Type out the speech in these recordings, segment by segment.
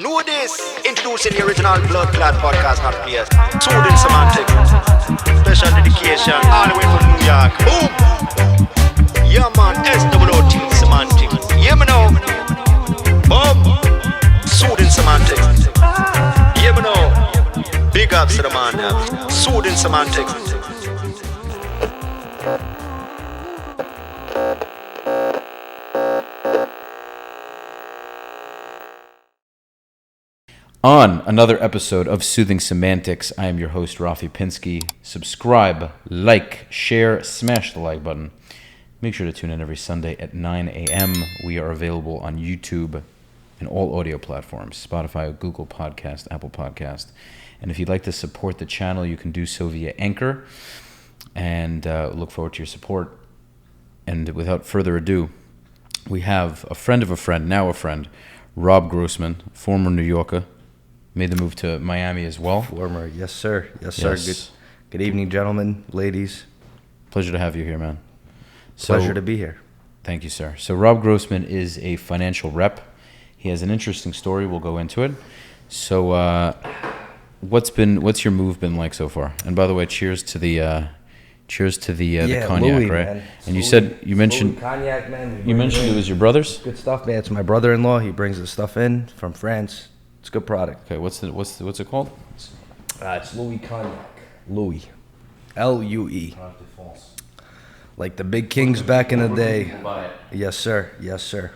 Know this. Introducing the original blood clot podcast, not players. Soothing Semantics. Special dedication all the way from New York. Boom. Yeah, man. SWOT Semantics. Yeah, me know. Boom. Soothing Semantics. Yeah, me know. Big ups to the man now. Soothing Semantics. On another episode of Soothing Semantics, I am your host, Rafi Pinsky. Subscribe, like, share, smash the like button. Make sure to tune in every Sunday at 9 a.m. We are available on YouTube and all audio platforms, Spotify, Google Podcast, Apple Podcast. And if you'd like to support the channel, you can do so via Anchor. And look forward to your support. And without further ado, we have a friend of a friend, now a friend, Rob Grossman, former New Yorker. Made the move to Miami as well. Former, yes, sir. Yes, sir. Good evening, gentlemen, ladies. Pleasure to have you here, man. Pleasure to be here. Thank you, sir. So Rob Grossman is a financial rep. He has an interesting story. We'll go into it. So what's your move been like so far? And by the way, cheers to the cognac, Louis, right? Man. And you mentioned cognac, man. You mentioned it was your brother's? Good stuff, man. It's my brother-in-law. He brings the stuff in from France. It's a good product. Okay, what's it called? It's Louis Cognac. Louis. L-U-E. Like the big kings back in the day. Yes, sir. Yes, sir.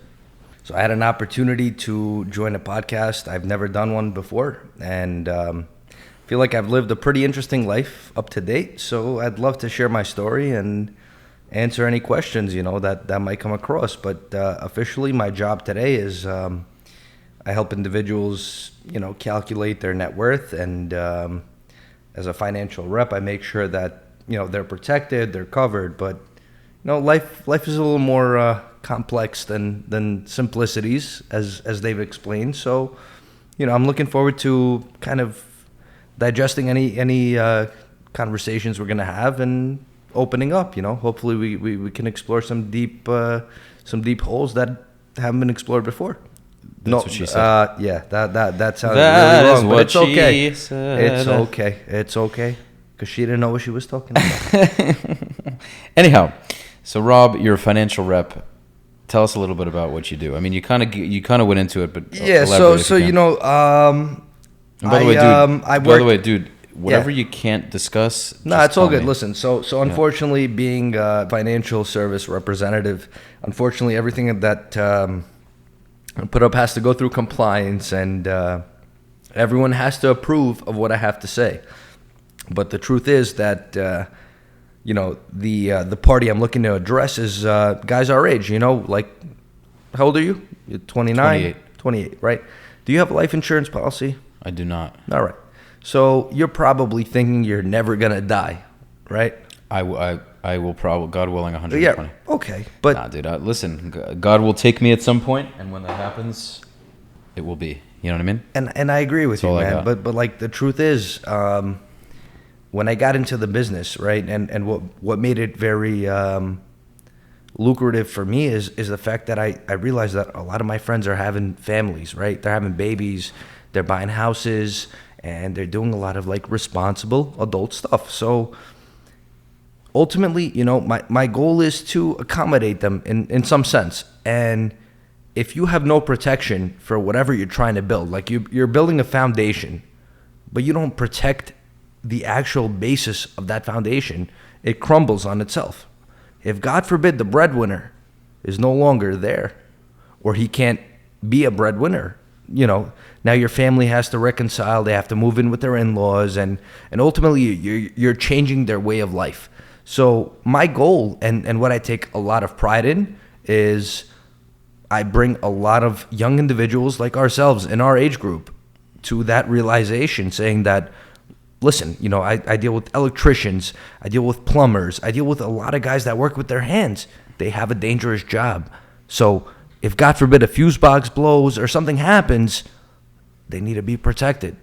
So I had an opportunity to join a podcast. I've never done one before. And feel like I've lived a pretty interesting life up to date. So I'd love to share my story and answer any questions, that might come across. But officially, my job today is... I help individuals, calculate their net worth, and as a financial rep, I make sure that they're protected, they're covered. But life is a little more complex than simplicities, as they've explained. So, I'm looking forward to kind of digesting any conversations we're gonna have and opening up. Hopefully we can explore some deep holes that haven't been explored before. That's what she said. Yeah, that sounds that really wrong, but it's okay. Said. It's okay, because she didn't know what she was talking about. Anyhow, so Rob, you're a financial rep. Tell us a little bit about what you do. I mean, you kind of went into it, but yeah. So and by the way, dude, whatever you can't discuss. No, it's all good. Listen, so unfortunately, being a financial service representative, unfortunately, everything that put up has to go through compliance, and everyone has to approve of what I have to say. But the truth is that the party I'm looking to address is guys our age. Like, how old are you? You're 29? 28, right? Do you have a life insurance policy? I do not. All right. So you're probably thinking you're never gonna die, right? I will probably, God willing, 120. Yeah, okay. But nah, dude, listen, God will take me at some point, and when that happens, it will be. You know what I mean? And I agree with you, man. But like the truth is, when I got into the business, right, and what made it very lucrative for me is the fact that I realized that a lot of my friends are having families, right? They're having babies, they're buying houses, and they're doing a lot of like responsible adult stuff. So ultimately, my goal is to accommodate them in some sense. And if you have no protection for whatever you're trying to build, like you're building a foundation, but you don't protect the actual basis of that foundation, it crumbles on itself. If, God forbid, the breadwinner is no longer there, or he can't be a breadwinner, now your family has to reconcile, they have to move in with their in-laws, and ultimately you're changing their way of life. So my goal, and what I take a lot of pride in, is I bring a lot of young individuals like ourselves in our age group to that realization, saying that, listen, I deal with electricians, I deal with plumbers, I deal with a lot of guys that work with their hands. They have a dangerous job. So if, God forbid, a fuse box blows or something happens, they need to be protected.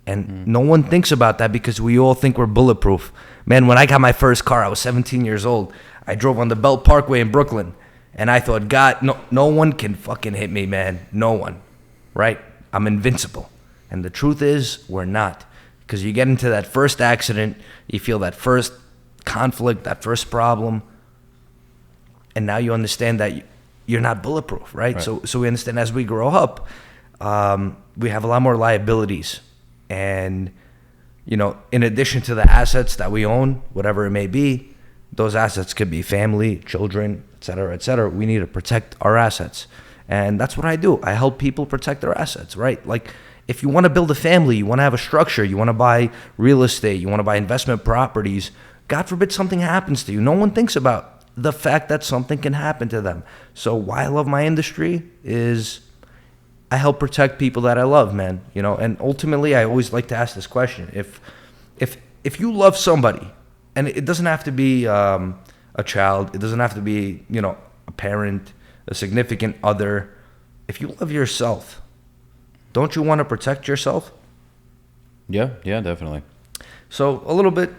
And no one thinks about that because we all think we're bulletproof. Man, when I got my first car, I was 17 years old. I drove on the Belt Parkway in Brooklyn. And I thought, God, no one can fucking hit me, man. No one. Right? I'm invincible. And the truth is, we're not. Because you get into that first accident, you feel that first conflict, that first problem, and now you understand that you're not bulletproof, right? So we understand as we grow up, we have a lot more liabilities. And, you know, in addition to the assets that we own, whatever it may be, those assets could be family, children, et cetera, et cetera. We need to protect our assets. And that's what I do. I help people protect their assets, right? Like, if you want to build a family, you want to have a structure, you want to buy real estate, you want to buy investment properties, God forbid something happens to you. No one thinks about the fact that something can happen to them. So why I love my industry is I help protect people that I love, man. You know, and ultimately I always like to ask this question. If you love somebody, and it doesn't have to be a child, it doesn't have to be, you know, a parent, a significant other. If you love yourself, don't you want to protect yourself? Yeah, definitely. So a little bit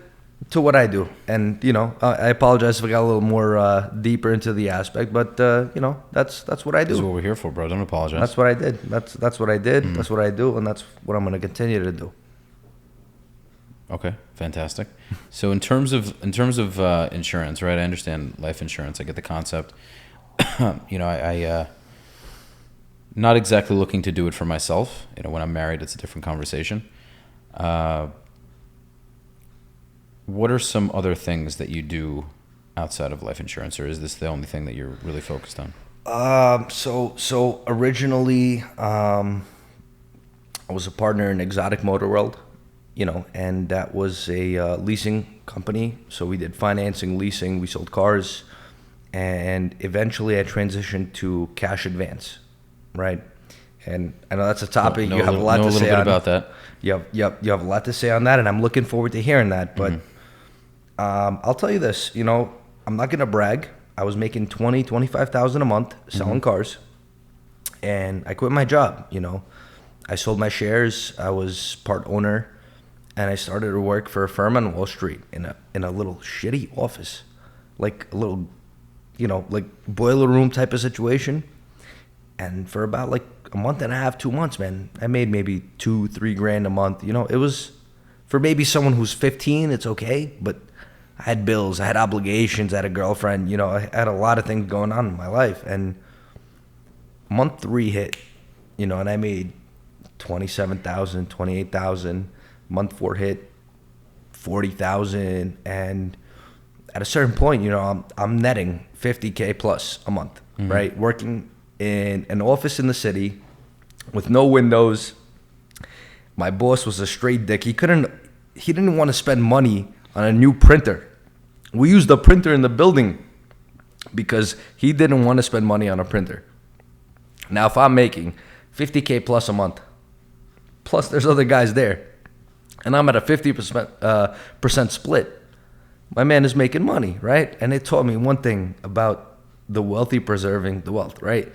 to what I do. And, you know, I apologize if I got a little more deeper into the aspect, but, you know, that's what I do. This is what we're here for, bro. Don't apologize. That's what I did. That's what I did. Mm-hmm. That's what I do, and that's what I'm going to continue to do. Okay, fantastic. So in terms of insurance, right? I understand life insurance. I get the concept. You know, I not exactly looking to do it for myself. You know, when I'm married, it's a different conversation. What are some other things that you do outside of life insurance, or is this the only thing that you're really focused on? So originally, I was a partner in Exotic Motor World, you know, and that was a leasing company. So we did financing, leasing, we sold cars, and eventually I transitioned to cash advance, right? And I know that's a topic you have a lot to say on. Know a little bit about that. You have a lot to say on that, and I'm looking forward to hearing that. But I'll tell you this, you know, I'm not gonna brag. I was making $25,000 a month selling cars, and I quit my job. You know, I sold my shares. I was part owner, and I started to work for a firm on Wall Street in a little shitty office, like a little, you know, like boiler room type of situation. And for about like a month and a half, 2 months, man, I made maybe $2-3 grand a month. You know, it was for maybe someone who's 15, it's okay, but I had bills, I had obligations, I had a girlfriend, you know, I had a lot of things going on in my life. And month 3 hit, you know, and I made $27,000, $28,000. Month 4 hit $40,000, and at a certain point, you know, I'm netting $50K plus a month, right? Working in an office in the city with no windows. My boss was a straight dick. He didn't want to spend money on a new printer. We used a printer in the building because he didn't want to spend money on a printer. Now, if I'm making $50K plus a month, plus there's other guys there, and I'm at a 50% split, my man is making money, right? And it taught me one thing about the wealthy preserving the wealth, right?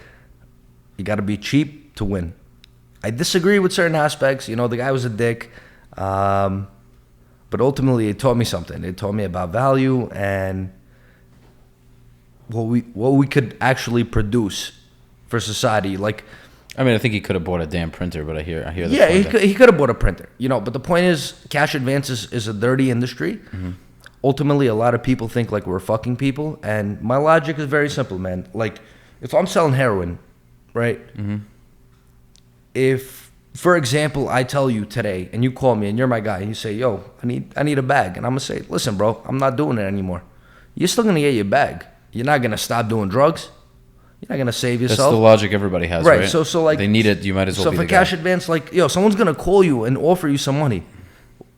You got to be cheap to win. I disagree with certain aspects. You know, the guy was a dick. But ultimately, it taught me something. It taught me about value and what we could actually produce for society. Like, I mean, I think he could have bought a damn printer, but I hear that. Yeah, he could have bought a printer. You know, but the point is, cash advances is a dirty industry. Ultimately, a lot of people think like we're fucking people, and my logic is very simple, man. Like, if I'm selling heroin, right? If, for example, I tell you today, and you call me, and you're my guy, and you say, "Yo, I need a bag," and I'm gonna say, "Listen, bro, I'm not doing it anymore." You're still gonna get your bag. You're not gonna stop doing drugs. You're not gonna save yourself. That's the logic everybody has, right? So like, they need it. You might as well. So for cash advance, like, yo, someone's gonna call you and offer you some money.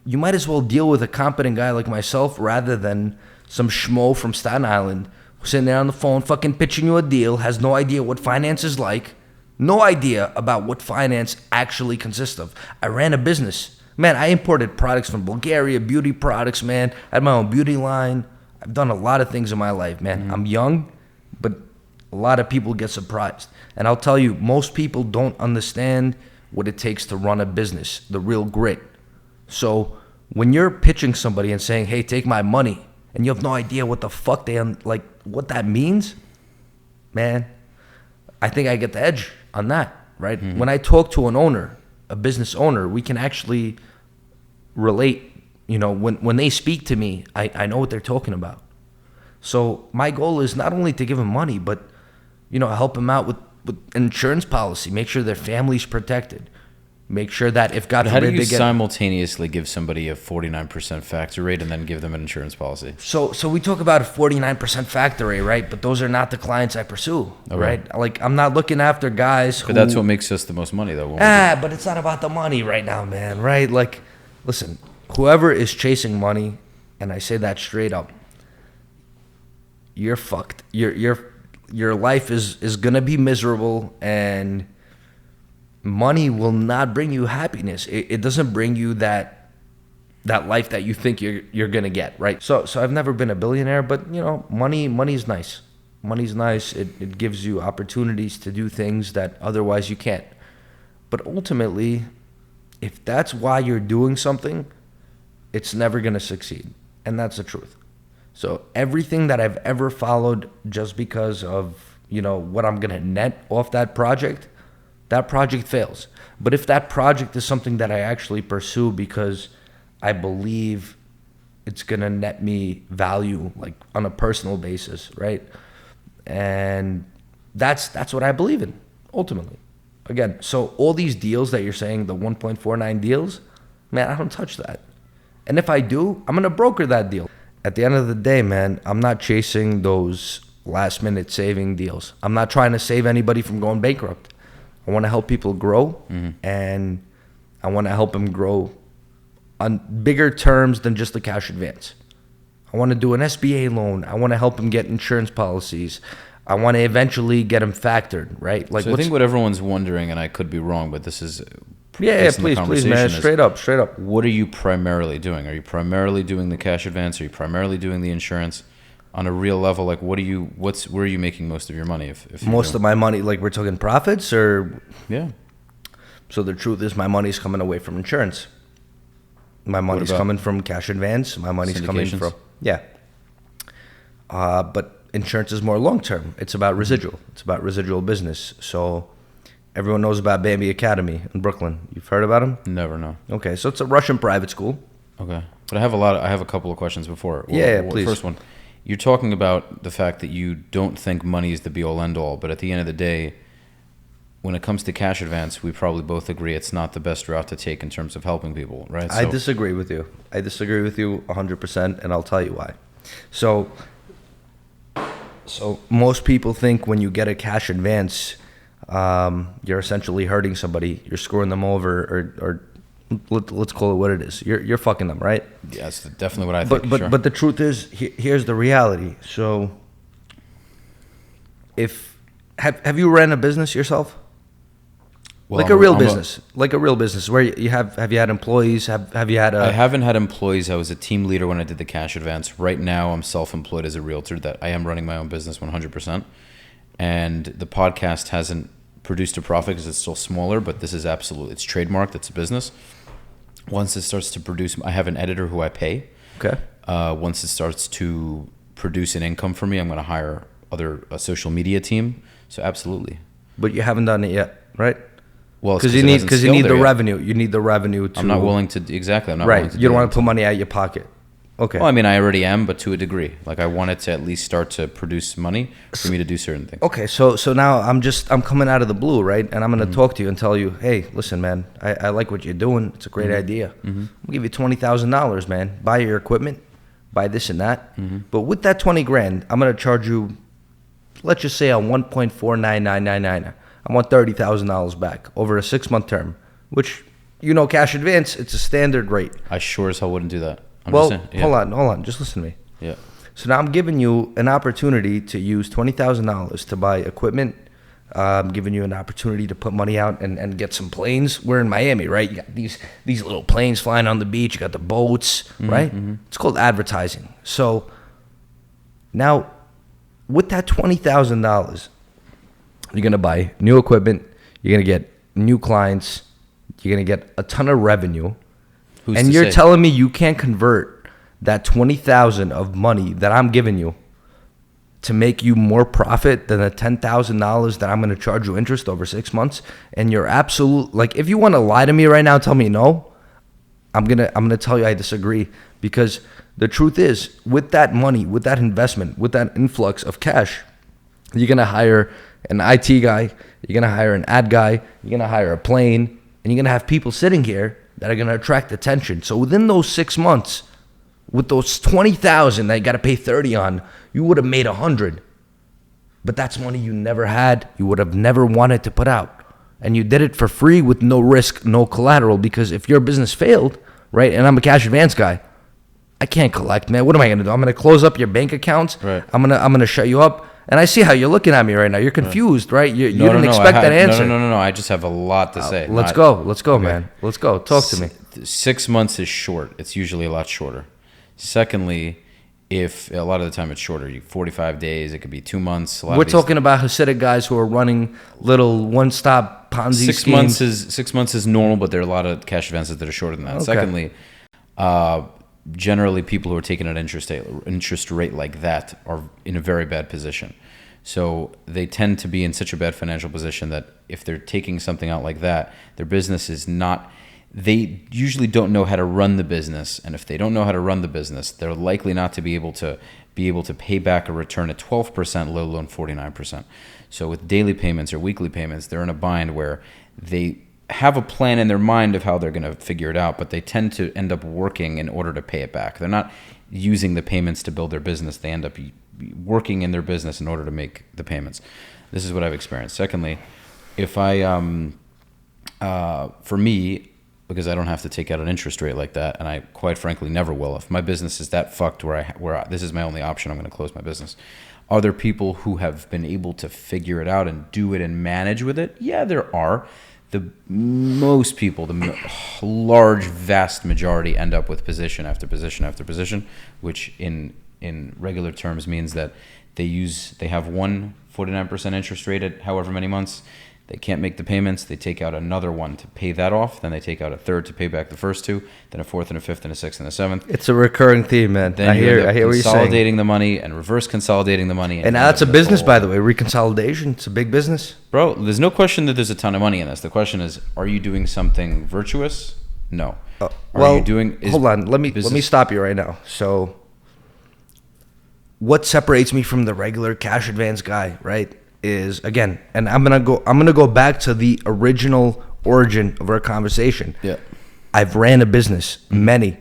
You might as well deal with a competent guy like myself rather than some schmo from Staten Island sitting there on the phone, fucking pitching you a deal, has no idea what finance is like, no idea about what finance actually consists of. I ran a business, man. I imported products from Bulgaria, beauty products, man. I had my own beauty line. I've done a lot of things in my life, man. I'm young, but a lot of people get surprised. And I'll tell you, most people don't understand what it takes to run a business, the real grit. So when you're pitching somebody and saying, "Hey, take my money," and you have no idea what the fuck what that means, man, I think I get the edge on that. right? When I talk to an owner, a business owner, we can actually relate. You know, when they speak to me, I know what they're talking about. So my goal is not only to give them money, but, you know, help them out with insurance policy, make sure their family's protected, make sure that if God How forbid do you they get... simultaneously give somebody a 49% factor rate and then give them an insurance policy? So we talk about a 49% factor rate, right? But those are not the clients I pursue, right? Like, I'm not looking after guys who... But that's what makes us the most money, though. But it's not about the money right now, man, right? Like, listen, whoever is chasing money, and I say that straight up, you're fucked. Your life is gonna be miserable, and money will not bring you happiness. It doesn't bring you that life that you think you're gonna get, right? So I've never been a billionaire, but you know, money's nice. Money's nice. It gives you opportunities to do things that otherwise you can't. But ultimately, if that's why you're doing something, it's never gonna succeed, and that's the truth. So everything that I've ever followed just because of, you know, what I'm going to net off that project fails. But if that project is something that I actually pursue because I believe it's going to net me value, like on a personal basis, right? And that's what I believe in, ultimately. Again, so all these deals that you're saying, the 1.49 deals, man, I don't touch that. And if I do, I'm going to broker that deal. At the end of the day, man, I'm not chasing those last-minute saving deals. I'm not trying to save anybody from going bankrupt. I want to help people grow, and I want to help them grow on bigger terms than just the cash advance. I want to do an SBA loan. I want to help them get insurance policies. I want to eventually get them factored, right? Like, so I think what everyone's wondering, and I could be wrong, but this is... Yeah, please, man. Straight up. What are you primarily doing? Are you primarily doing the cash advance? Are you primarily doing the insurance? On a real level, like, where are you making most of your money? If most of my money, like, we're talking profits, or... Yeah. So the truth is, my money's coming away from insurance. My money's coming from cash advance. My money's coming from... Yeah. But insurance is more long-term. It's about residual. It's about residual business. So... Everyone knows about Bambi Academy in Brooklyn. You've heard about them? Never, no. Okay, so it's a Russian private school. Okay, but I have a couple of questions before. Please. First one, you're talking about the fact that you don't think money is the be-all, end-all, but at the end of the day, when it comes to cash advance, we probably both agree it's not the best route to take in terms of helping people, right? I disagree with you. I disagree with you 100%, and I'll tell you why. So most people think when you get a cash advance... you're essentially hurting somebody. You're screwing them over, or let's call it what it is. You're fucking them, right? Yeah, that's definitely what I think. But the truth is, here's the reality. So, have you ran a business yourself? Well, like a real business where you have you had employees? Have you had I haven't had employees. I was a team leader when I did the cash advance. Right now, I'm self-employed as a realtor. That I am running my own business 100%. And the podcast hasn't produced a profit because it's still smaller, but this is absolutely, it's trademarked, it's a business. Once it starts to produce, I have an editor who I pay. Okay. Once it starts to produce an income for me, I'm going to hire a social media team. So absolutely. But you haven't done it yet, right? Well, because you need the revenue. You need the revenue to... I'm not willing to, exactly. I'm not willing to you don't want to put money out of your pocket. Okay. Well, I mean, I already am, but to a degree. Like, I want it to at least start to produce money for me to do certain things. Okay, so now I'm coming out of the blue, right? And I'm going to talk to you and tell you, hey, listen, man, I like what you're doing. It's a great idea. I'll give you $20,000, man. Buy your equipment, buy this and that. But with that $20,000, I'm going to charge you, let's just say, on 1.49999. I want $30,000 back over a 6-month term, which, you know, cash advance, it's a standard rate. I sure as hell wouldn't do that. Hold on. Just listen to me. Yeah. So now I'm giving you an opportunity to use $20,000 to buy equipment. I'm giving you an opportunity to put money out and get some planes. We're in Miami, right? You got these little planes flying on the beach. You got the boats, right? It's called advertising. So now with that $20,000, you're going to buy new equipment. You're going to get new clients. You're going to get a ton of revenue. And you're telling me you can't convert that $20,000 of money that I'm giving you to make you more profit than the $10,000 that I'm going to charge you interest over 6 months. And you're absolute, like, if you want to lie to me right now, tell me no, I'm gonna tell you I disagree, because the truth is, with that money, with that investment, with that influx of cash, you're gonna hire an IT guy, you're gonna hire an ad guy, you're gonna hire a plane, and you're gonna have people sitting here that are gonna attract attention. So within those 6 months, with those 20,000 that you gotta pay 30 on, you would have made 100. But that's money you never had, you would have never wanted to put out. And you did it for free with no risk, no collateral, because if your business failed, right, and I'm a cash advance guy, I can't collect, man. What am I going to do? I'm going to close up your bank accounts. Right. I'm going to shut you up. And I see how you're looking at me right now. You're confused, right? You didn't expect that answer. No. I just have a lot to say. Let's go, man. Let's go. Talk to me. 6 months is short. It's usually a lot shorter. Secondly, if a lot of the time it's shorter, 45 days, it could be 2 months. We're talking about Hasidic guys who are running little one-stop Ponzi schemes. 6 months is normal, but there are a lot of cash advances that are shorter than that. Okay. Secondly, generally people who are taking an interest rate like that are in a very bad position. So they tend to be in such a bad financial position that if they're taking something out like that, their business is not. They usually don't know how to run the business, and if they don't know how to run the business, they're likely not to be able to pay back a return at 12%, let alone 49%. So with daily payments or weekly payments, they're in a bind where they have a plan in their mind of how they're going to figure it out, but they tend to end up working in order to pay it back. They're not using the payments to build their business. They end up working in their business in order to make the payments. This is what I've experienced. Secondly, if I, for me, because I don't have to take out an interest rate like that, and I quite frankly never will. If my business is that fucked where this is my only option, I'm going to close my business. Are there people who have been able to figure it out and do it and manage with it? Yeah, there are. Most people, the large, vast majority, end up with position after position after position, which in regular terms means that they have one 49% interest rate at however many months. They can't make the payments. They take out another one to pay that off. Then they take out a third to pay back the first two. Then a fourth and a fifth and a sixth and a seventh. It's a recurring theme, man. Then I hear what you're saying. Consolidating the money and reverse consolidating the money. And now it's a business, by the way. Reconsolidation. It's a big business. Bro, there's no question that there's a ton of money in this. The question is, are you doing something virtuous? No. Hold on. Let me stop you right now. So, what separates me from the regular cash advance guy, right? Is, again, and I'm gonna go back to the original origin of our conversation. Yeah. I've ran a business, many.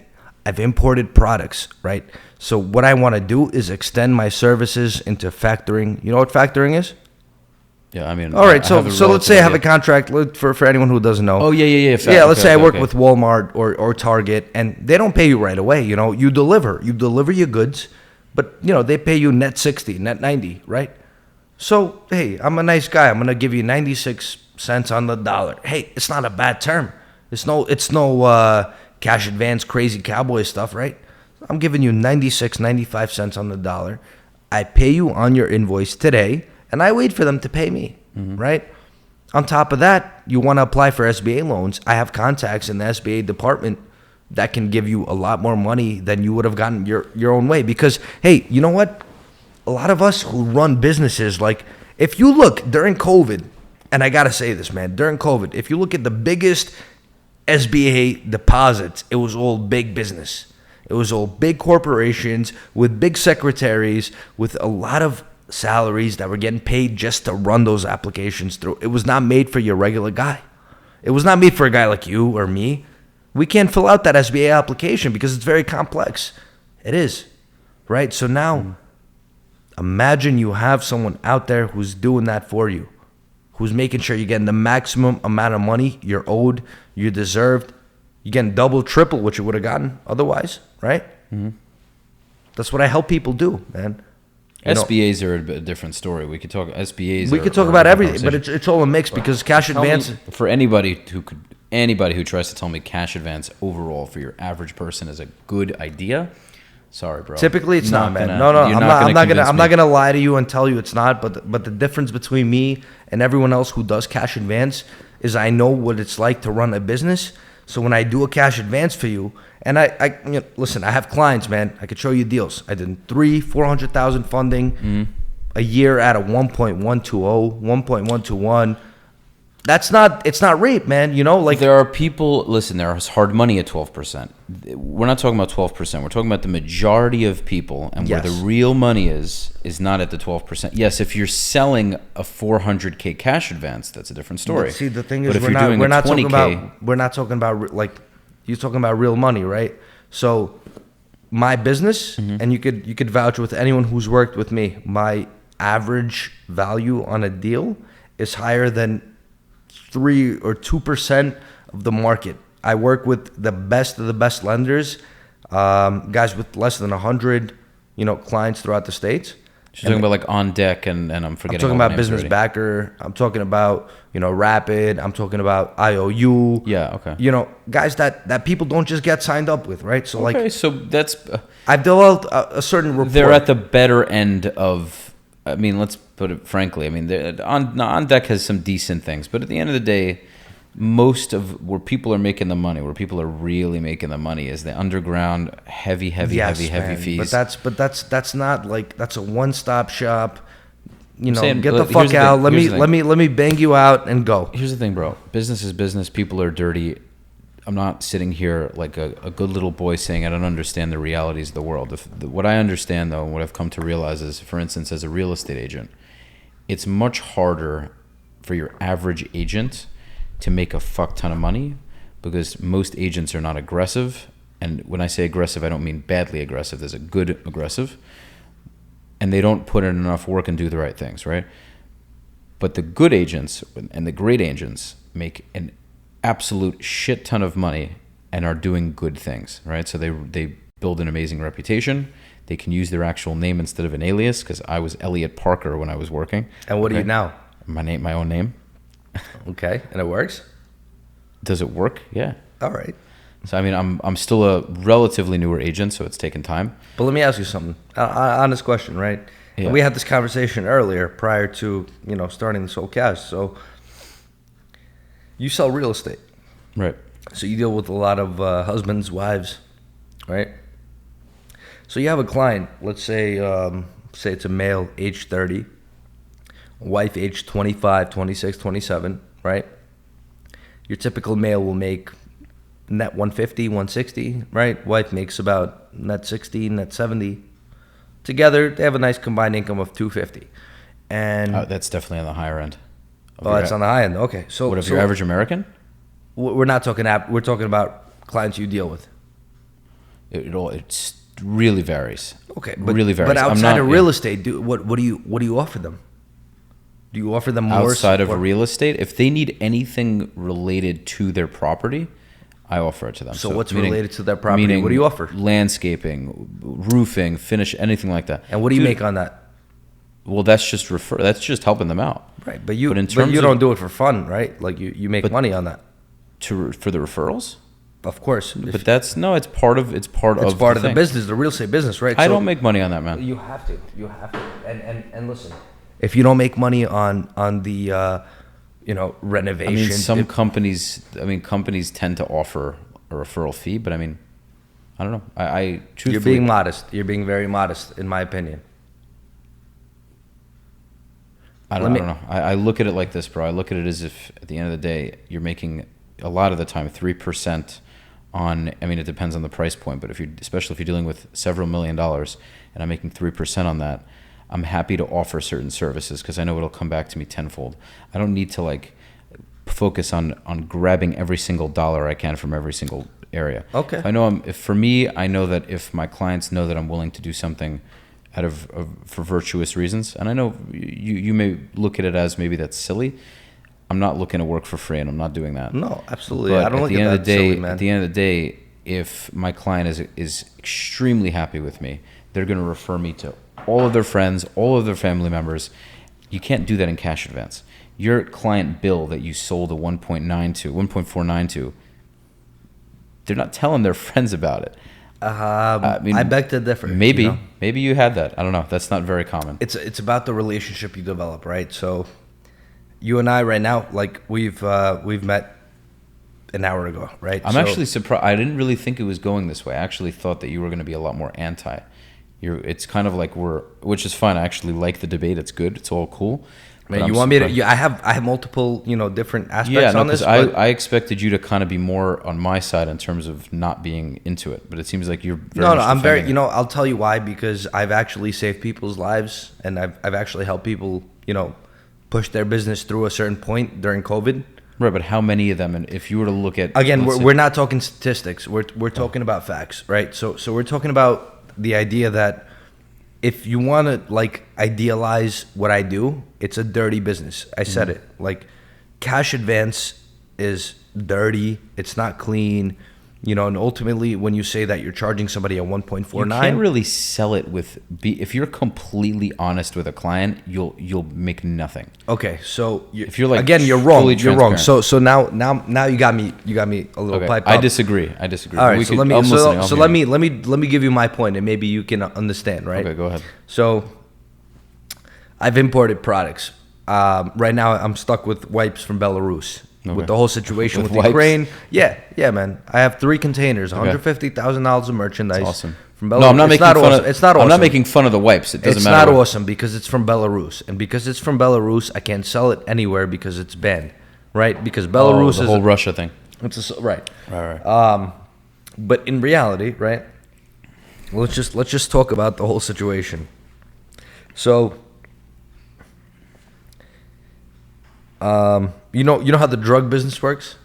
I've imported products, right? So what I want to do is extend my services into factoring. You know what factoring is? Yeah, I mean. All right, so let's say I have a contract for anyone who doesn't know. Oh yeah. Let's say I work with Walmart or Target, and they don't pay you right away. You know, you deliver your goods, but they pay you net 60, net 90, right? So, hey, I'm a nice guy. I'm going to give you 96 cents on the dollar. Hey, it's not a bad term. It's no cash advance crazy cowboy stuff, right? I'm giving you 96, 95 cents on the dollar. I pay you on your invoice today, and I wait for them to pay me, right? On top of that, you want to apply for SBA loans. I have contacts in the SBA department that can give you a lot more money than you would have gotten your own way. Because, hey, you know what? A lot of us who run businesses, like, if you look during COVID, and I got to say this, man, during COVID, if you look at the biggest SBA deposits, it was all big business. It was all big corporations with big secretaries with a lot of salaries that were getting paid just to run those applications through. It was not made for your regular guy. It was not made for a guy like you or me. We can't fill out that SBA application because it's very complex. It is, right? So now, imagine you have someone out there who's doing that for you, who's making sure you're getting the maximum amount of money you're owed, you deserved. You're getting double, triple what you would have gotten otherwise, right? Mm-hmm. That's what I help people do, man. SBAs are a different story. We could talk SBAs. We could talk about everything, but it's all a mix because cash advance. For anybody who tries to tell me cash advance overall for your average person is a good idea. Sorry, bro. Typically, it's not, man. No. I'm not gonna lie to you and tell you it's not. But the difference between me and everyone else who does cash advance is I know what it's like to run a business. So when I do a cash advance for you, and listen, I have clients, man. I could show you deals. I did 400,000 funding. Mm-hmm. a year at a 1.120, 1.121. It's not rape, man. You know, like there are people. Listen, there's hard money at 12%. We're not talking about 12%. We're talking about the majority of people, and where the real money is not at the 12%. Yes, if you're selling a $400K cash advance, that's a different story. But see, the thing is, but if we're you're not doing we're a not talking 20K, about we're not talking about like you're talking about real money, right? So my business, and you could vouch with anyone who's worked with me. My average value on a deal is higher than 3 or 2% of the market. I work with the best of the best lenders, guys with less than 100, clients throughout the states. You're talking about like On Deck, and I'm forgetting. I'm talking about Business already. Backer. I'm talking about Rapid. I'm talking about IOU. Yeah. Okay. Guys that people don't just get signed up with, right? So Okay, so that's I've developed a certain rapport. they're at the better end of. I mean, let's put it frankly. I mean, On Deck has some decent things, but at the end of the day, most of where people are making the money, where people are really making the money, is the underground heavy fees. But that's not like that's a one-stop shop. saying, Get the here's fuck the out. thing. Let me bang you out and go. Here's the thing, bro. Business is business. People are dirty. I'm not sitting here like a good little boy saying I don't understand the realities of the world. What I understand, though, and what I've come to realize is, for instance, as a real estate agent, it's much harder for your average agent to make a fuck ton of money because most agents are not aggressive. And when I say aggressive, I don't mean badly aggressive. There's a good aggressive. And they don't put in enough work and do the right things, right? But the good agents and the great agents make an absolute shit ton of money and are doing good things, right? So they build an amazing reputation. They can use their actual name instead of an alias, because I was Elliot Parker when I was working. And what are you now? My own name. Okay, and it works? Does it work? Yeah. All right. So I mean, I'm still a relatively newer agent, so it's taken time. But let me ask you something. Honest question, right? Yeah. We had this conversation earlier prior to starting this whole cast. So you sell real estate, Right. so you deal with a lot of husbands, wives, right? So you have a client. Let's say it's a male, age 30, wife, age 25, 26, 27, right? Your typical male will make net 150, 160, right? Wife makes about net 60, net 70. Together, they have a nice combined income of 250. And That's definitely on the higher end. that's on the high end. Okay, so What if you're average American? We're not talking we're talking about clients you deal with. It really varies. Okay, really varies. But I'm outside not- of real estate, what do you offer them? Do you offer them more Outside of support? real estate, if they need anything related to their property, I offer it to them. So what's related to their property? meaning What do you offer? Landscaping, roofing, finish, anything like that. And what do you Dude, make on that? Well, that's just helping them out. Right, but you in terms don't of- do it for fun, right? Like you make money on that, for the referrals. of course. But that's no, it's part of it's part of the thing. business, the real estate business, right? I So don't make money on that, man. You have to. And listen, if you don't make money on the renovation, I mean, companies tend to offer a referral fee, but I mean, I don't know. I truthfully, you're being modest. You're being very modest, in my opinion. I don't know. I look at it like this, bro. I look at it as if at the end of the day, you're making a lot of the time 3% on. I mean, it depends on the price point, but especially if you're dealing with several $1 million, and I'm making 3% on that, I'm happy to offer certain services because I know it'll come back to me tenfold. I don't need to focus on grabbing every single dollar I can from every single area. Okay. For me, I know that if my clients know that I'm willing to do something for virtuous reasons, and I know you may look at it as maybe that's silly. I'm not looking to work for free, and I'm not doing that. No, absolutely. But I don't at look the at end that of the day, silly, man. at the end of the day, if my client is extremely happy with me, they're going to refer me to all of their friends, all of their family members. You can't do that in cash advance. Your client bill that you sold a 1.49 to, they're not telling their friends about it. I beg to differ. Maybe you had that. I don't know. That's not very common. It's about the relationship you develop, right? So you and I right now, we've met an hour ago, right? I'm actually surprised. I didn't really think it was going this way. I actually thought that you were going to be a lot more anti. It's kind of like which is fine. I actually like the debate. It's good. It's all cool. Man, you want me to? I have multiple, different aspects on this. I expected you to kind of be more on my side in terms of not being into it, but it seems like you're very no. I'm very. I'll tell you why, because I've actually saved people's lives, and I've actually helped people, push their business through a certain point during COVID. Right, but how many of them? And if you were to look at again, we're not talking statistics. We're talking about facts, right? So we're talking about the idea that if you want to idealize what I do, it's a dirty business. I said it. Cash advance is dirty. It's not clean. And ultimately, when you say that you're charging somebody a 1.49, you can't really sell it if you're completely honest with a client, you'll make nothing. Okay, so if you're you're wrong. You're wrong. So now you got me a little piped up. I disagree. All right, let me give you my point, and maybe you can understand. Right? Okay, go ahead. So I've imported products. Right now, I'm stuck with wipes from Belarus. Okay. With the whole situation with Ukraine. Yeah, man. I have 3 containers, $150,000 of merchandise. That's awesome. From Belarus. No, I'm not making fun of. It's not awesome. I'm not making fun of the wipes. It doesn't matter. It's not awesome because it's from Belarus, and because it's from Belarus, I can't sell it anywhere because it's banned, right? Because Belarus is the whole Russia thing. Right. Right. But in reality, right? Let's just talk about the whole situation. So. You know how the drug business works?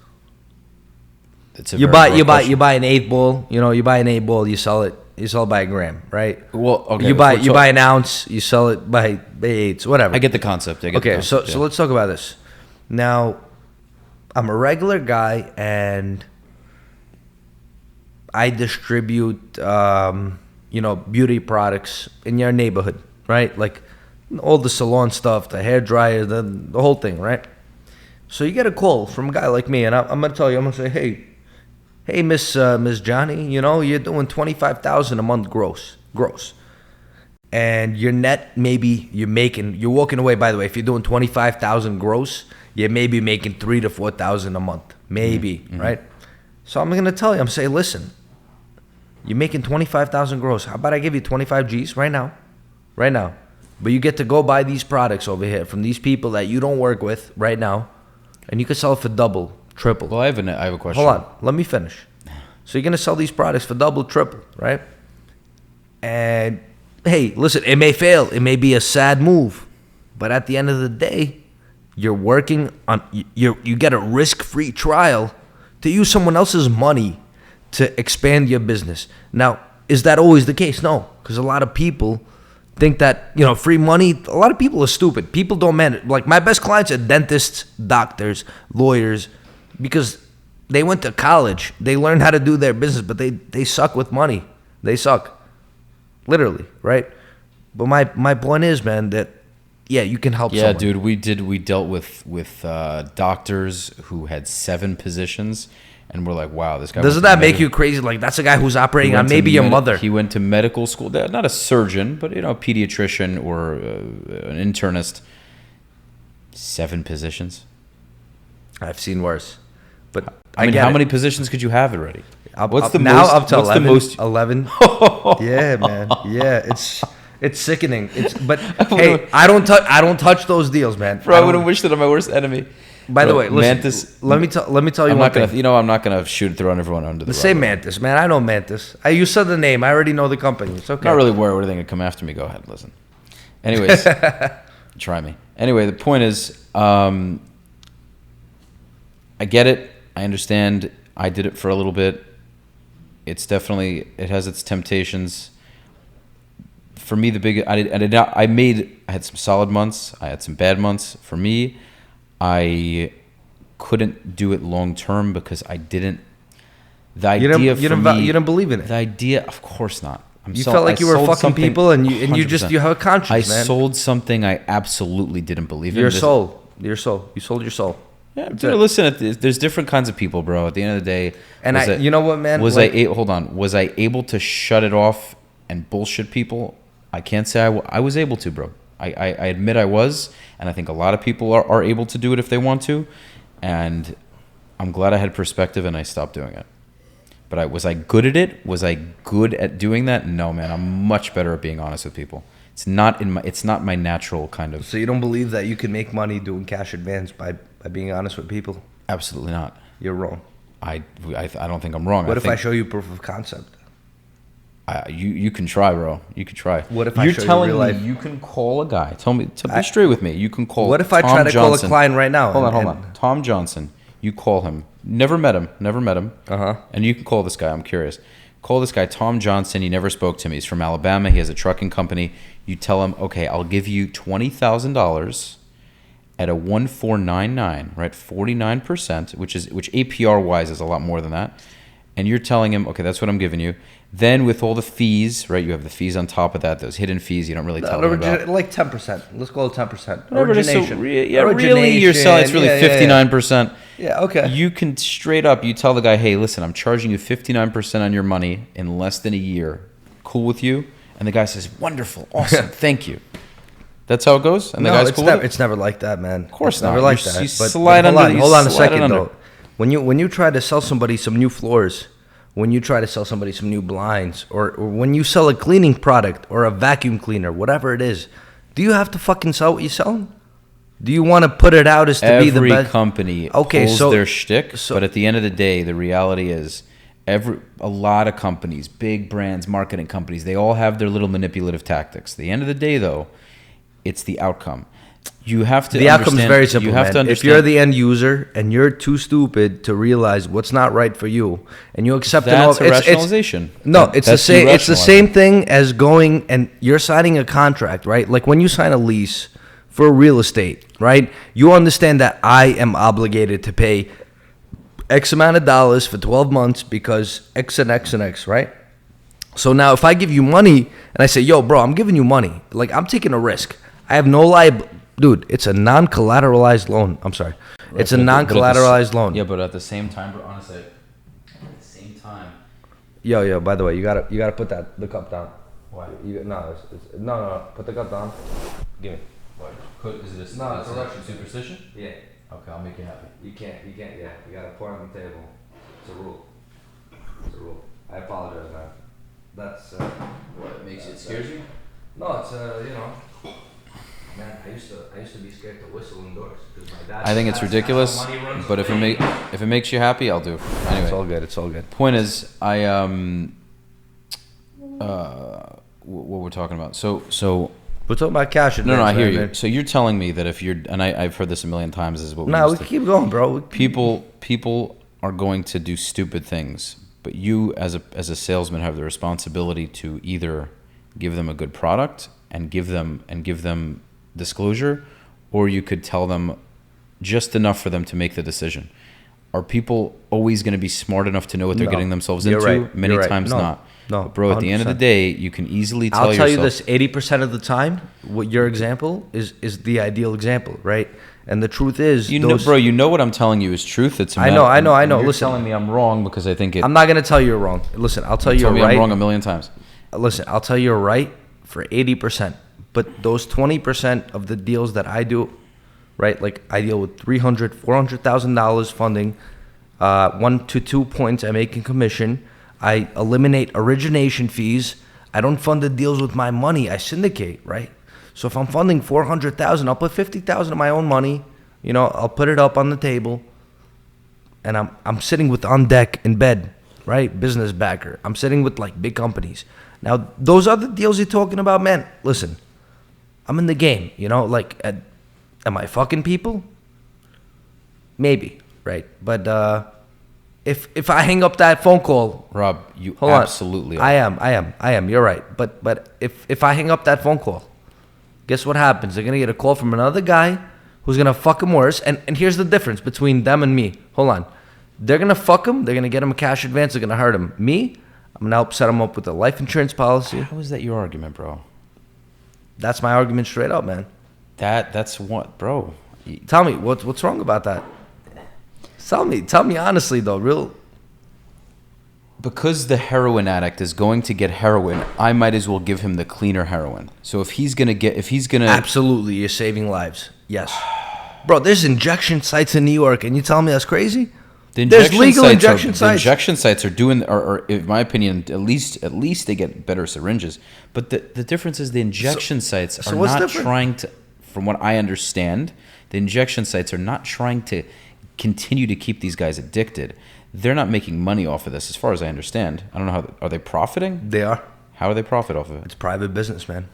You buy an 8-ball. You buy an 8-ball. You sell it by a gram, right? Well, okay. You buy an ounce. You sell it by 8s, whatever. I get the concept. So let's talk about this. Now, I'm a regular guy, and I distribute beauty products in your neighborhood, right? Like all the salon stuff, the hair dryer, the whole thing, right? So you get a call from a guy like me, and I'm gonna tell you, I'm gonna say, hey, Miss Johnny, you're doing $25,000 a month gross, and your net maybe you're walking away. By the way, if you're doing $25,000 gross, you're maybe making $3,000 to $4,000 a month, maybe, right? So I'm gonna tell you, I'm saying, listen, you're making $25,000 gross. How about I give you 25 G's right now? But you get to go buy these products over here from these people that you don't work with right now, and you can sell it for double, triple. Well, I have a question. Hold on, let me finish. So you're gonna sell these products for double, triple, right? And hey, listen, it may fail, it may be a sad move, but at the end of the day, you're working on you get a risk-free trial to use someone else's money to expand your business. Now, is that always the case? No, because a lot of people think that, free money, a lot of people are stupid. People don't manage. Like, my best clients are dentists, doctors, lawyers, because they went to college. They learned how to do their business, but they suck with money. They suck. Literally, right? But my point is, man, that, yeah, you can help someone. Dude, we dealt with doctors who had 7 positions. And we're like, wow, this guy. Doesn't that make you crazy? Like, that's a guy who's operating on maybe your mother. He went to medical school. Not a surgeon, but a pediatrician or an internist. 7 positions. I've seen worse. But I mean, how many positions could you have already? What's the most? Up to 11. 11. Yeah, man. Yeah, it's sickening. Hey, I don't touch those deals, man. Bro, I would have wished it on my worst enemy. By the way, listen, Mantis, let me tell you one thing. I'm not gonna shoot throwing everyone under the rug. Say Mantis, man. I know Mantis. You said the name. I already know the company. It's okay. Not really worried where they're gonna come after me. Go ahead, listen. Anyways, try me. Anyway, the point is, I get it. I understand. I did it for a little bit. It has its temptations. For me, I had some solid months. I had some bad months. For me, I couldn't do it long term because I didn't. You didn't believe in it. The idea, of course not. You felt like you were fucking people, and you have a conscience, man. I sold something I absolutely didn't believe in. Your soul. You sold your soul. Yeah, dude, listen. There's different kinds of people, bro. At the end of the day, and you know what, man? Was I able to shut it off and bullshit people? I can't say I was able to, bro. I admit I was, and I think a lot of people are able to do it if they want to, and I'm glad I had perspective and I stopped doing it. But was I good at it? Was I good at doing that? No, man. I'm much better at being honest with people. It's not my natural kind of. So you don't believe that you can make money doing cash advance by being honest with people? Absolutely not. You're wrong. I don't think I'm wrong. What if I show you proof of concept? You can try, bro. You can try. What if I show you real life? You can call a guy. Be straight with me. You can call. What if I try to call a client right now? Hold on. Tom Johnson. You call him. Never met him. Uh-huh. And you can call this guy. I'm curious. Call this guy, Tom Johnson. He never spoke to me. He's from Alabama. He has a trucking company. You tell him, okay, I'll give you $20,000 at a 1,499, right? 49%, which APR wise is a lot more than that. And you're telling him, okay, that's what I'm giving you. Then with all the fees, right? You have the fees on top of that, those hidden fees you don't really tell them about. Like 10%. Let's call it 10%. Origination. Origination. Really, you're selling. It's really 59%. Yeah, okay. You can straight up, you tell the guy, hey, listen, I'm charging you 59% on your money in less than a year. Cool with you? And the guy says, wonderful, awesome, thank you. That's how it goes? And the guy's cool with it? It's never like that, man. Of course it's not. never like that. Hold on a second, though. When you try to sell somebody some new floors, when you try to sell somebody some new blinds, or when you sell a cleaning product or a vacuum cleaner, whatever it is, do you have to fucking sell what you're selling? Do you want to put it out as to be the best? Every company pulls their shtick, but at the end of the day, the reality is a lot of companies, big brands, marketing companies, they all have their little manipulative tactics. At the end of the day, though, it's the outcome. You have to. The outcome is very simple. You have to understand. If you're the end user and you're too stupid to realize what's not right for you, and you accept that's a rationalization. It's the same. It's the same thing as going and you're signing a contract, right? Like when you sign a lease for real estate, right? You understand that I am obligated to pay X amount of dollars for 12 months because X and X and X, right? So now if I give you money and I say, yo, bro, I'm giving you money. Like I'm taking a risk. I have no liability. Dude, it's a non-collateralized loan. I'm sorry. Right, it's a non-collateralized loan. Yeah, but at the same time, bro, honestly, at the same time. Yo, by the way, you gotta put the cup down. Why? No, put the cup down. Give me. What? Is it a Russian superstition? Yeah. Okay, I'll make you happy. You can't, yeah. You gotta pour it on the table. It's a rule. I apologize, man. That's, what, it scares you? No, it's, man, I used to be scared to whistle indoors because my dad. I think it's ridiculous, but if it makes you happy, I'll do. Anyway, it's all good. Point is, what we're talking about. So we're talking about cash advance. No, I hear you. So you're telling me that if you're, and I've heard this a million times, is what we keep going, bro. People are going to do stupid things, but you as a salesman have the responsibility to either give them a good product and give them disclosure, or you could tell them just enough for them to make the decision. Are people always going to be smart enough to know what they're getting themselves into? Right. Many times not. No, but bro, at the end of the day, you can easily tell yourself. I'll tell you this: 80% of the time, what your example is the ideal example, right? And the truth is, you know what I'm telling you is truth. It's I know. You're Listen, telling me I'm wrong because I think it. I'm not going to tell you you're wrong. Listen, I'll tell you you're right. I'm wrong a million times. Listen, I'll tell you you're right for 80%, but those 20% of the deals that I do, right? Like I deal with $300,000, $400,000 funding, 1 to 2 points I make in commission. I eliminate origination fees. I don't fund the deals with my money. I syndicate, right? So if I'm funding $400,000, I'll put $50,000 of my own money. I'll put it up on the table, and I'm sitting with on deck in bed, right? Business backer. I'm sitting with like big companies. Now those other deals you're talking about, man. Listen, I'm in the game. Am I fucking people? Maybe, right? But if I hang up that phone call, Rob, you absolutely are. I am. You're right. But if I hang up that phone call, guess what happens? They're gonna get a call from another guy who's gonna fuck him worse. And here's the difference between them and me. Hold on. They're gonna fuck him. They're gonna get him a cash advance. They're gonna hurt him. Me, I'm gonna help set him up with a life insurance policy. How is that your argument, bro? That's my argument straight up, man. That's what, bro. Tell me what's wrong about that. Tell me honestly though, real. Because the heroin addict is going to get heroin, I might as well give him the cleaner heroin. So if he's gonna absolutely, you're saving lives. Yes, bro. There's injection sites in New York, and you tell me that's crazy? There's legal injection sites. The injection sites are doing, or in my opinion, at least they get better syringes. But the difference is the injection sites are not trying to, from what I understand, the injection sites are not trying to continue to keep these guys addicted. They're not making money off of this, as far as I understand. I don't know how, are they profiting? They are. How do they profit off of it? It's private business, man.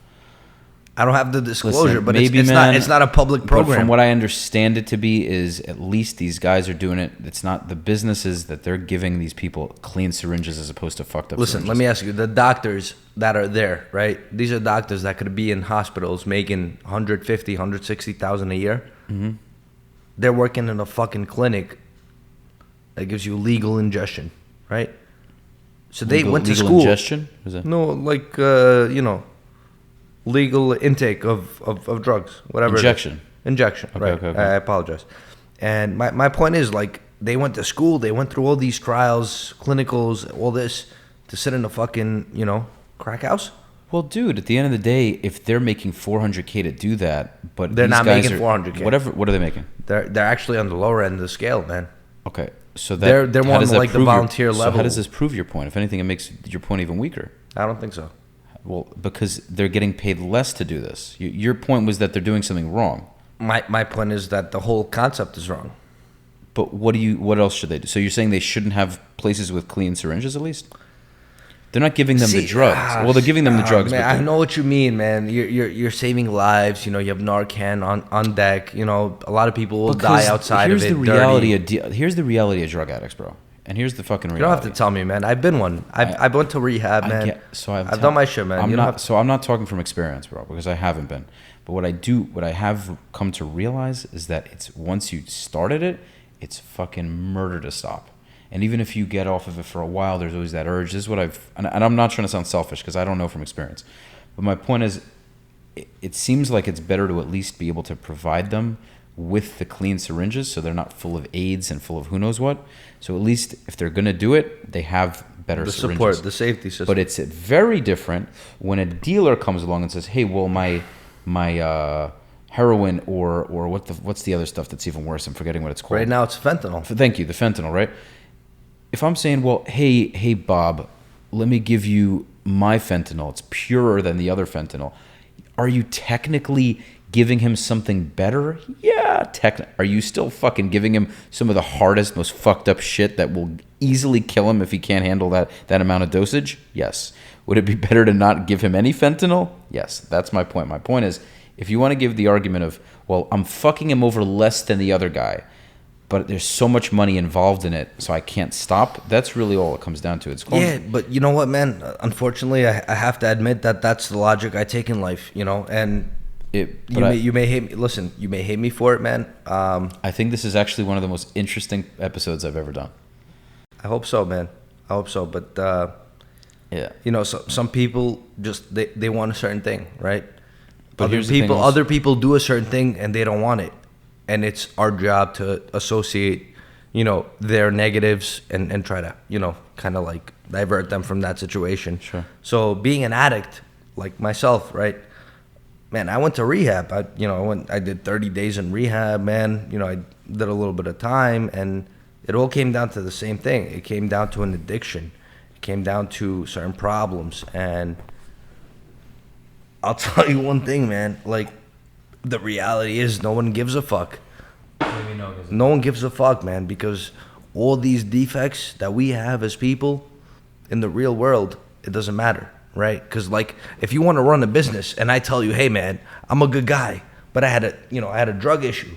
I don't have the disclosure, Listen, but maybe, it's not a public program. But from what I understand it to be is at least these guys are doing it. It's not the businesses that they're giving these people clean syringes as opposed to fucked up Listen, syringes. let me ask you, the doctors that are there, right? These are doctors that could be in hospitals making $150,000, $160,000 a year. Mm-hmm. They're working in a fucking clinic that gives you legal ingestion, right? So they went to school. Ingestion? Is that? No, like, legal intake of drugs, whatever. Injection. Injection, Okay, right. okay. I apologize. And my point is, like, they went to school, they went through all these trials, clinicals, all this, to sit in a fucking, crack house? Well, dude, at the end of the day, if they're making $400K to do that, but they're these not guys making $400K. Whatever, what are they making? They're actually on the lower end of the scale, man. Okay, so that They're how more does on, that like, the prove volunteer So level. how does this prove your point? If anything, it makes your point even weaker. I don't think so. Well, because they're getting paid less to do this. Your point was that they're doing something wrong. My point is that the whole concept is wrong. But what else should they do? So you're saying they shouldn't have places with clean syringes at least? They're not giving them the drugs. Well, they're giving them the drugs. Man, but I know what you mean, man. You're saving lives. You have Narcan on deck. A lot of people will die outside of it. Here's the reality of drug addicts, bro. And here's the fucking reality. You don't have to tell me, man. I've been one. I've went to rehab, man. I've done my shit, man. I'm not talking from experience, bro, because I haven't been. But what I have come to realize is that it's once you started it, it's fucking murder to stop. And even if you get off of it for a while, there's always that urge. This is what and I'm not trying to sound selfish because I don't know from experience. But my point is, it seems like it's better to at least be able to provide them with the clean syringes so they're not full of AIDS and full of who knows what. So at least if they're going to do it, they have better syringes. The support, the safety system. But it's very different when a dealer comes along and says, hey, well, my heroin or what's the other stuff that's even worse? I'm forgetting what it's called. Right now it's fentanyl. Thank you, the fentanyl, right? If I'm saying, well, hey, Bob, let me give you my fentanyl. It's purer than the other fentanyl. Are you technically giving him something better? Yeah, are you still fucking giving him some of the hardest, most fucked up shit that will easily kill him if he can't handle that amount of dosage? Yes. Would it be better to not give him any fentanyl? Yes, that's my point. My point is, if you want to give the argument of, well, I'm fucking him over less than the other guy, but there's so much money involved in it, so I can't stop. That's really all it comes down to. Yeah, but you know what, man? Unfortunately, I have to admit that that's the logic I take in life, and you may hate me. Listen, you may hate me for it, man. I think this is actually one of the most interesting episodes I've ever done. I hope so, man. I hope so. But yeah, some people just they want a certain thing, right? But other people do a certain thing and they don't want it. And it's our job to associate, their negatives and try to, kind of like divert them from that situation. Sure. So being an addict like myself, right? Man, I went to rehab. I did 30 days in rehab, man. I did a little bit of time, and it all came down to the same thing. It came down to an addiction. It came down to certain problems. And I'll tell you one thing, man. Like, the reality is no one gives a fuck. No one gives a fuck, man, because all these defects that we have as people in the real world, it doesn't matter, right? Because, like, if you want to run a business and I tell you, hey, man, I'm a good guy, but I had a drug issue,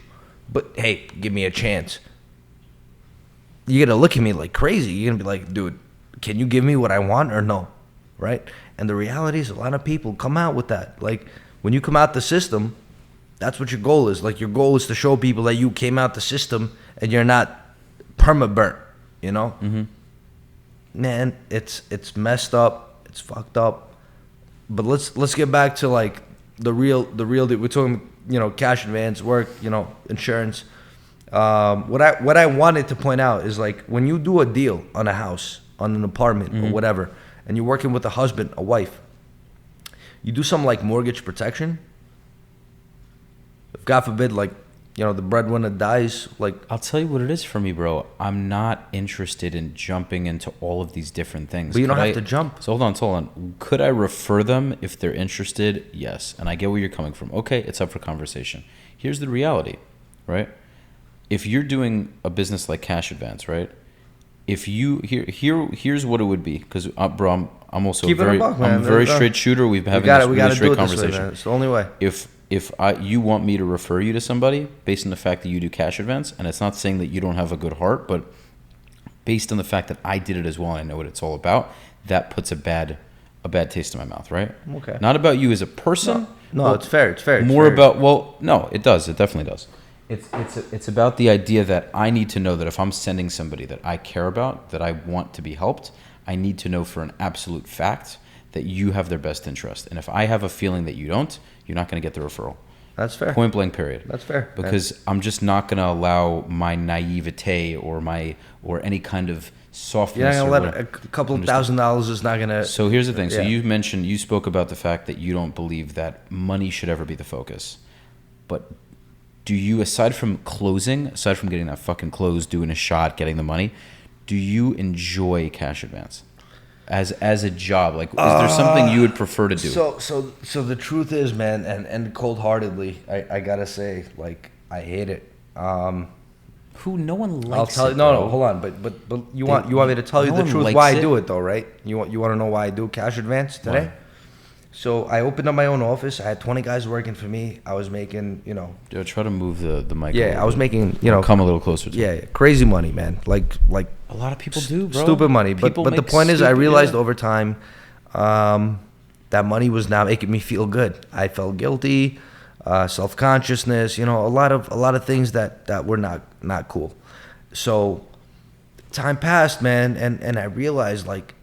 but hey, give me a chance. You're going to look at me like crazy. You're going to be like, dude, can you give me what I want or no, right? And the reality is a lot of people come out with that. Like, when you come out the system, that's what your goal is. Like, your goal is to show people that you came out the system and you're not perma-burnt, Mm-hmm. Man, it's messed up. It's fucked up. But let's get back to, like, the real we're talking, cash advance, work, insurance. What I wanted to point out is, like, when you do a deal on a house, on an apartment, mm-hmm. or whatever, and you're working with a husband, a wife, you do something like mortgage protection. If God forbid, like, the breadwinner dies, like, I'll tell you what it is for me, bro. I'm not interested in jumping into all of these different things. but you don't have to jump. So hold on. Could I refer them if they're interested? Yes. And I get where you're coming from. Okay, it's up for conversation. Here's the reality, right? If you're doing a business like Cash Advance, right? If you here's what it would be, because bro, I'm also Keep it very a buck, man. I'm a very straight shooter. We've been having this really straight conversation. It's the only way. If you want me to refer you to somebody based on the fact that you do Cash Advance, and it's not saying that you don't have a good heart, but based on the fact that I did it as well and I know what it's all about, that puts a bad taste in my mouth, right? Okay. Not about you as a person. No, well, it's fair. It's fair. More about, well, no, it does. It definitely does. It's about the idea that I need to know that if I'm sending somebody that I care about, that I want to be helped, I need to know for an absolute fact that you have their best interest. And if I have a feeling that you don't, you're not going to get the referral. That's fair. Point blank, period. That's fair. Because I'm just not going to allow my naivete or any kind of softness. You're not going to let a couple of $1,000 is not going to. So here's the thing. So Yeah. you spoke about the fact that you don't believe that money should ever be the focus. But do you, aside from getting that fucking close, doing a shot, getting the money, do you enjoy Cash Advance as a job? Like, is there something you would prefer to do? So the truth is, man, and cold-heartedly, I gotta say, like, I hate it. No one likes I'll tell it, you. No, bro. hold on. But you want me to tell you no the one truth likes why it. I do it, though, right? You want to know why I do Cash Advance today? Why? So I opened up my own office. I had 20 guys working for me. I was making, Yo, try to move the mic. I was making, come a little closer to it. yeah, crazy money, man. Like A lot of people do, bro. stupid money. But People the make point is, I stupid- realized yeah. over time that money was now making me feel good. I felt guilty, self-consciousness, a lot of things that were not cool. So time passed, man, and I realized, like,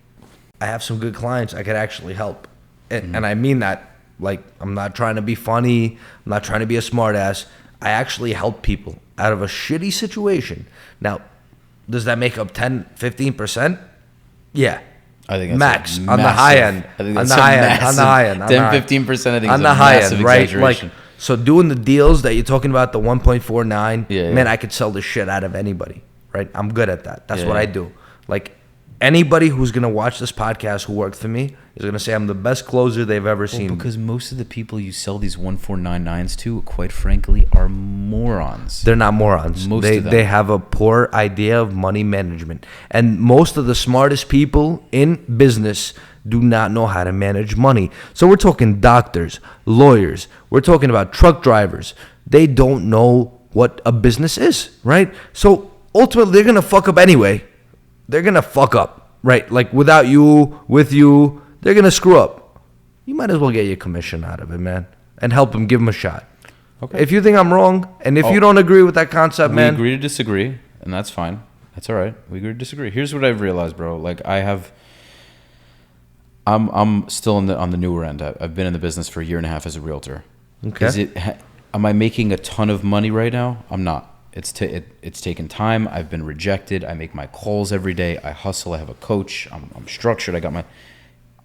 I have some good clients I could actually help. And I mean that, like, I'm not trying to be funny. I'm not trying to be a smartass. I actually help people out of a shitty situation. Now, does that make up 10, 15%? Yeah. I think that's max a on the massive- high end. I think On that's the a high end. On massive- the high end. 10-15%. I think on is the a high massive end, right? exaggeration. Like, so doing the deals that you're talking about, the 1.49, Yeah, man, yeah. I could sell the shit out of anybody, right? I'm good at that. That's Yeah, what yeah. I do. Like, anybody who's gonna watch this podcast who worked for me is gonna say I'm the best closer they've ever seen. Because most of the people you sell these 1499s to, quite frankly, are morons. They're not morons. Most They of them. they have a poor idea of money management, and most of the smartest people in business do not know how to manage money. So we're talking doctors, lawyers. We're talking about truck drivers. They don't know what a business is, right? So ultimately, they're gonna fuck up anyway. They're gonna fuck up, right? Like, without you, with you, they're gonna screw up. You might as well get your commission out of it, man, and help them. Give them a shot. Okay. If you think I'm wrong, and if you don't agree with that concept, We man, agree to disagree, and that's fine. That's all right. We agree to disagree. Here's what I've realized, bro. Like, I'm still on the newer end. I've been in the business for a year and a half as a realtor. Okay. Am I making a ton of money right now? I'm not. It's taken time. I've been rejected. I make my calls every day. I hustle. I have a coach. I'm structured.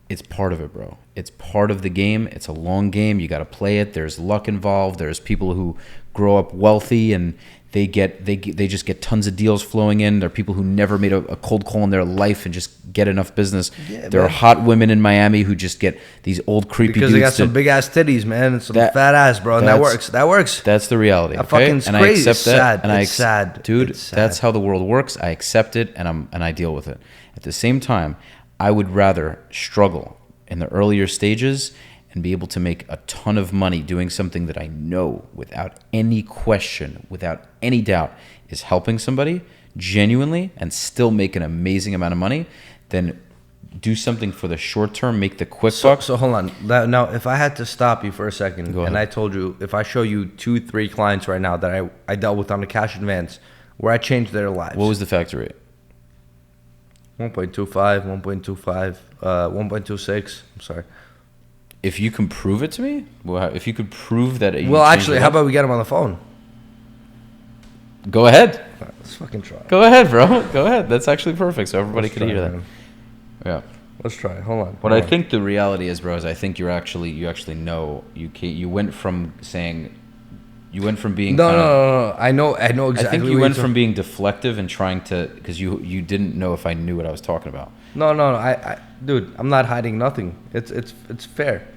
It's part of it, bro. It's part of the game. It's a long game. You got to play it. There's luck involved. There's people who grow up wealthy and they just get tons of deals flowing in. There are people who never made a cold call in their life and just get enough business. Yeah, there man. are hot women in Miami who just get these old creepy because dudes they got some big ass titties, man, and some That- fat ass, bro, and that that's- works. That works. That's the reality. That Okay? fucking And I crazy. accept It's that. sad. And It's sad. dude. It's sad. That's how the world works. I accept it, and I deal with it. At the same time, I would rather struggle in the earlier stages and be able to make a ton of money doing something that I know without any question, without any doubt, is helping somebody genuinely and still make an amazing amount of money, than do something for the short term, make the quick buck. So hold on. Now, if I had to stop you for a second, Go and ahead. I told you, if I show you 2-3 clients right now that I dealt with on the Cash Advance, where I changed their lives. What was the factor rate? 1.25, 1.25, 1.26. I'm sorry. If you can prove it to me, if you could prove that. You Well, changed actually, your how life- about we get him on the phone? Go ahead. Let's fucking try. Go ahead, bro. Go ahead. That's actually perfect, so everybody Let's can try, hear that. man. Yeah. Let's try. Hold on. What I think the reality is, bro, is I think you actually know you went from saying You went from being No. I know exactly. I think you what went you're from being deflective and trying to, because you didn't know if I knew what I was talking about. No. Dude, I'm not hiding nothing. It's fair.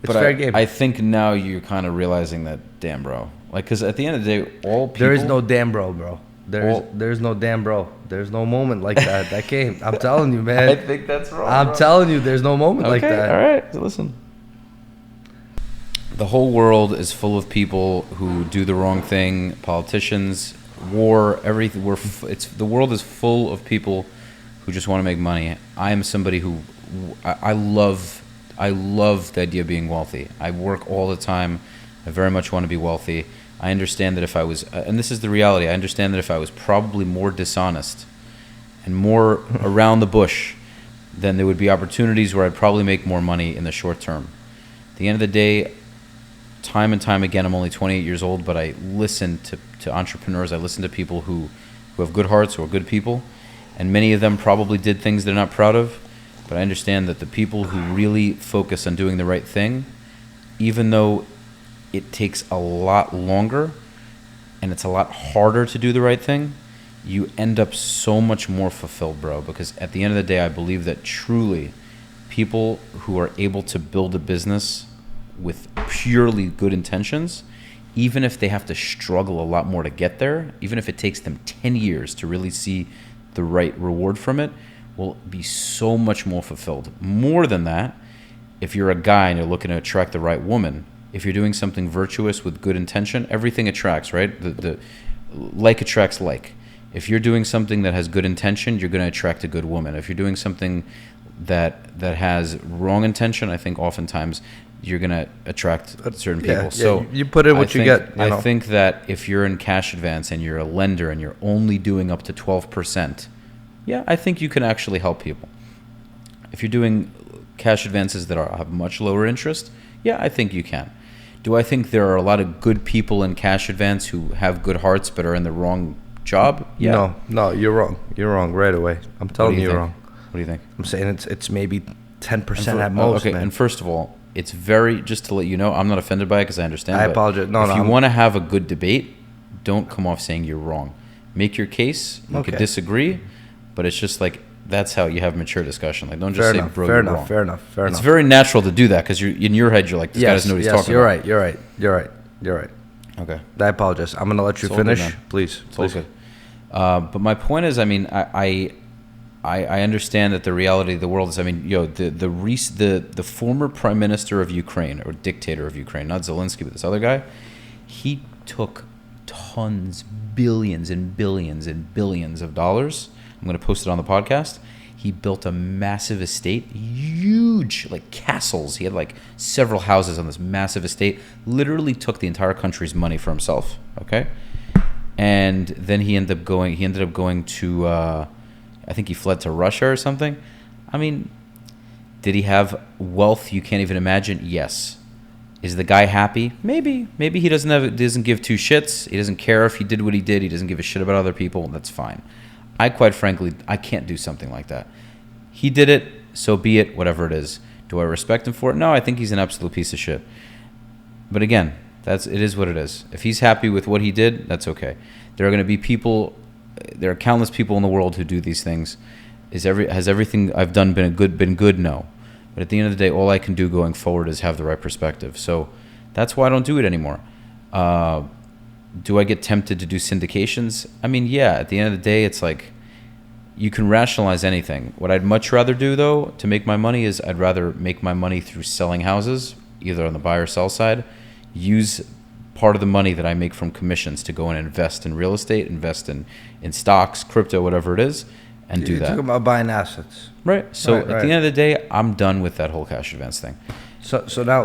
It's But fair game. I think now you're kind of realizing that, damn, bro. Like, because at the end of the day, all people. There is no damn bro. There's no damn bro. There's no moment like that. That came. I'm telling you, man. I think that's wrong. I'm telling you, there's no moment like that. All right. Listen. The whole world is full of people who do the wrong thing. Politicians, war, everything. The world is full of people who just want to make money. I am somebody who I love the idea of being wealthy. I work all the time. I very much want to be wealthy. I understand that if I was, and this is the reality, I understand that if I was probably more dishonest and more around the bush, then there would be opportunities where I'd probably make more money in the short term. At the end of the day, time and time again, I'm only 28 years old, but I listen to entrepreneurs. I listen to people who have good hearts, who are good people, and many of them probably did things they're not proud of. But I understand that the people who really focus on doing the right thing, even though it takes a lot longer and it's a lot harder to do the right thing, you end up so much more fulfilled, bro. Because at the end of the day, I believe that truly people who are able to build a business with purely good intentions, even if they have to struggle a lot more to get there, even if it takes them 10 years to really see the right reward from it, will be so much more fulfilled. More than that, if you're a guy and you're looking to attract the right woman, if you're doing something virtuous with good intention, everything attracts, right? The like attracts like. If you're doing something that has good intention, you're going to attract a good woman. If you're doing something that has wrong intention, I think oftentimes you're going to attract certain people. So you put in what you get. I think that if you're in cash advance and you're a lender and you're only doing up to 12%, yeah, I think you can actually help people. If you're doing cash advances that have much lower interest, yeah, I think you can. Do I think there are a lot of good people in cash advance who have good hearts but are in the wrong job? Yeah. No, you're wrong. You're wrong right away. I'm telling you, you're wrong. What do you think? I'm saying it's maybe 10% at most. Okay, man. and first of all, it's very, just to let you know, I'm not offended by it because I understand. I apologize. If you want to have a good debate, don't come off saying you're wrong. Make your case. You could disagree, but it's just like, that's how you have mature discussion. Like, don't just say, bro, you're wrong. Fair enough. It's very natural to do that because in your head, you're like, this guy doesn't know what he's talking about. You're right. Okay. I apologize. I'm going to let you finish. Please. It's all good. But my point is, I mean, I understand that the reality of the world is, I mean, the former prime minister of Ukraine, or dictator of Ukraine, not Zelensky, but this other guy, he took tons, billions and billions and billions of dollars. I'm going to post it on the podcast. He built a massive estate, huge, like castles. He had like several houses on this massive estate. Literally took the entire country's money for himself. Okay, and then he ended up going to. I think he fled to Russia or something. I mean, did he have wealth you can't even imagine? Yes. Is the guy happy? Maybe. Maybe he doesn't give two shits. He doesn't care if he did what he did. He doesn't give a shit about other people. That's fine. I quite frankly, I can't do something like that. He did it, so be it, whatever it is. Do I respect him for it? No, I think he's an absolute piece of shit. But again, it is what it is. If he's happy with what he did, that's okay. There are countless people in the world who do these things. Has everything I've done been good? No. But at the end of the day, all I can do going forward is have the right perspective. So that's why I don't do it anymore. Do I get tempted to do syndications? I mean, yeah, at the end of the day, it's like you can rationalize anything. What I'd much rather do, though, to make my money is I'd rather make my money through selling houses, either on the buy or sell side, use part of the money that I make from commissions to go and invest in real estate, invest in stocks, crypto, whatever it is, and do that. You're talking about buying assets. Right. So at the end of the day, I'm done with that whole cash advance thing. So now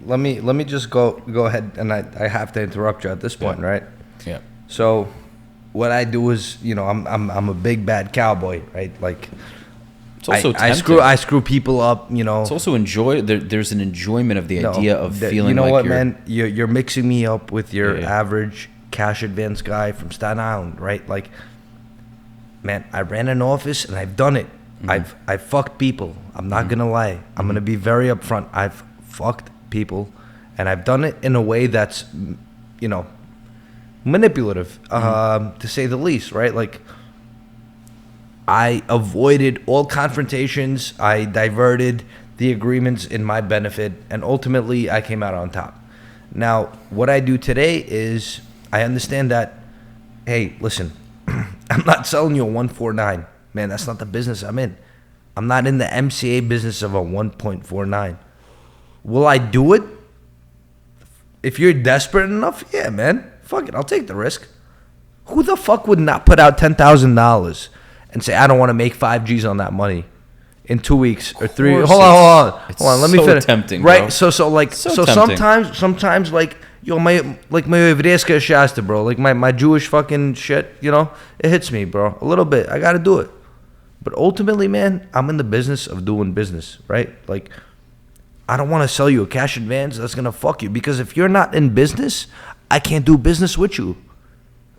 let me just go ahead, and I have to interrupt you at this point, right? Yeah. So what I do is, I'm a big bad cowboy, right? Like it's also I screw people up, It's also there's an enjoyment of the idea of feeling. You know like what, man? You're mixing me up with your average cash advance guy from Staten Island, right? Like, man, I ran an office and I've done it. Mm-hmm. I've fucked people. I'm not gonna lie. I'm gonna be very upfront. I've fucked people, and I've done it in a way that's manipulative, to say the least, right? Like, I avoided all confrontations. I diverted the agreements in my benefit, and ultimately I came out on top. Now, what I do today is I understand that, hey, listen, I'm not selling you a 149. Man, that's not the business I'm in. I'm not in the MCA business of a 1.49. Will I do it? If you're desperate enough, yeah, man. Fuck it, I'll take the risk. Who the fuck would not put out $10,000 and say, I don't want to make 5 G's on that money in 2 weeks or 3? Hold on. Let me finish. Tempting, right? Bro. So tempting. sometimes like, yo, my evreska shasta, bro. Like my Jewish fucking shit, it hits me, bro. A little bit. I got to do it. But ultimately, man, I'm in the business of doing business, right? Like, I don't want to sell you a cash advance that's going to fuck you, because if you're not in business, I can't do business with you.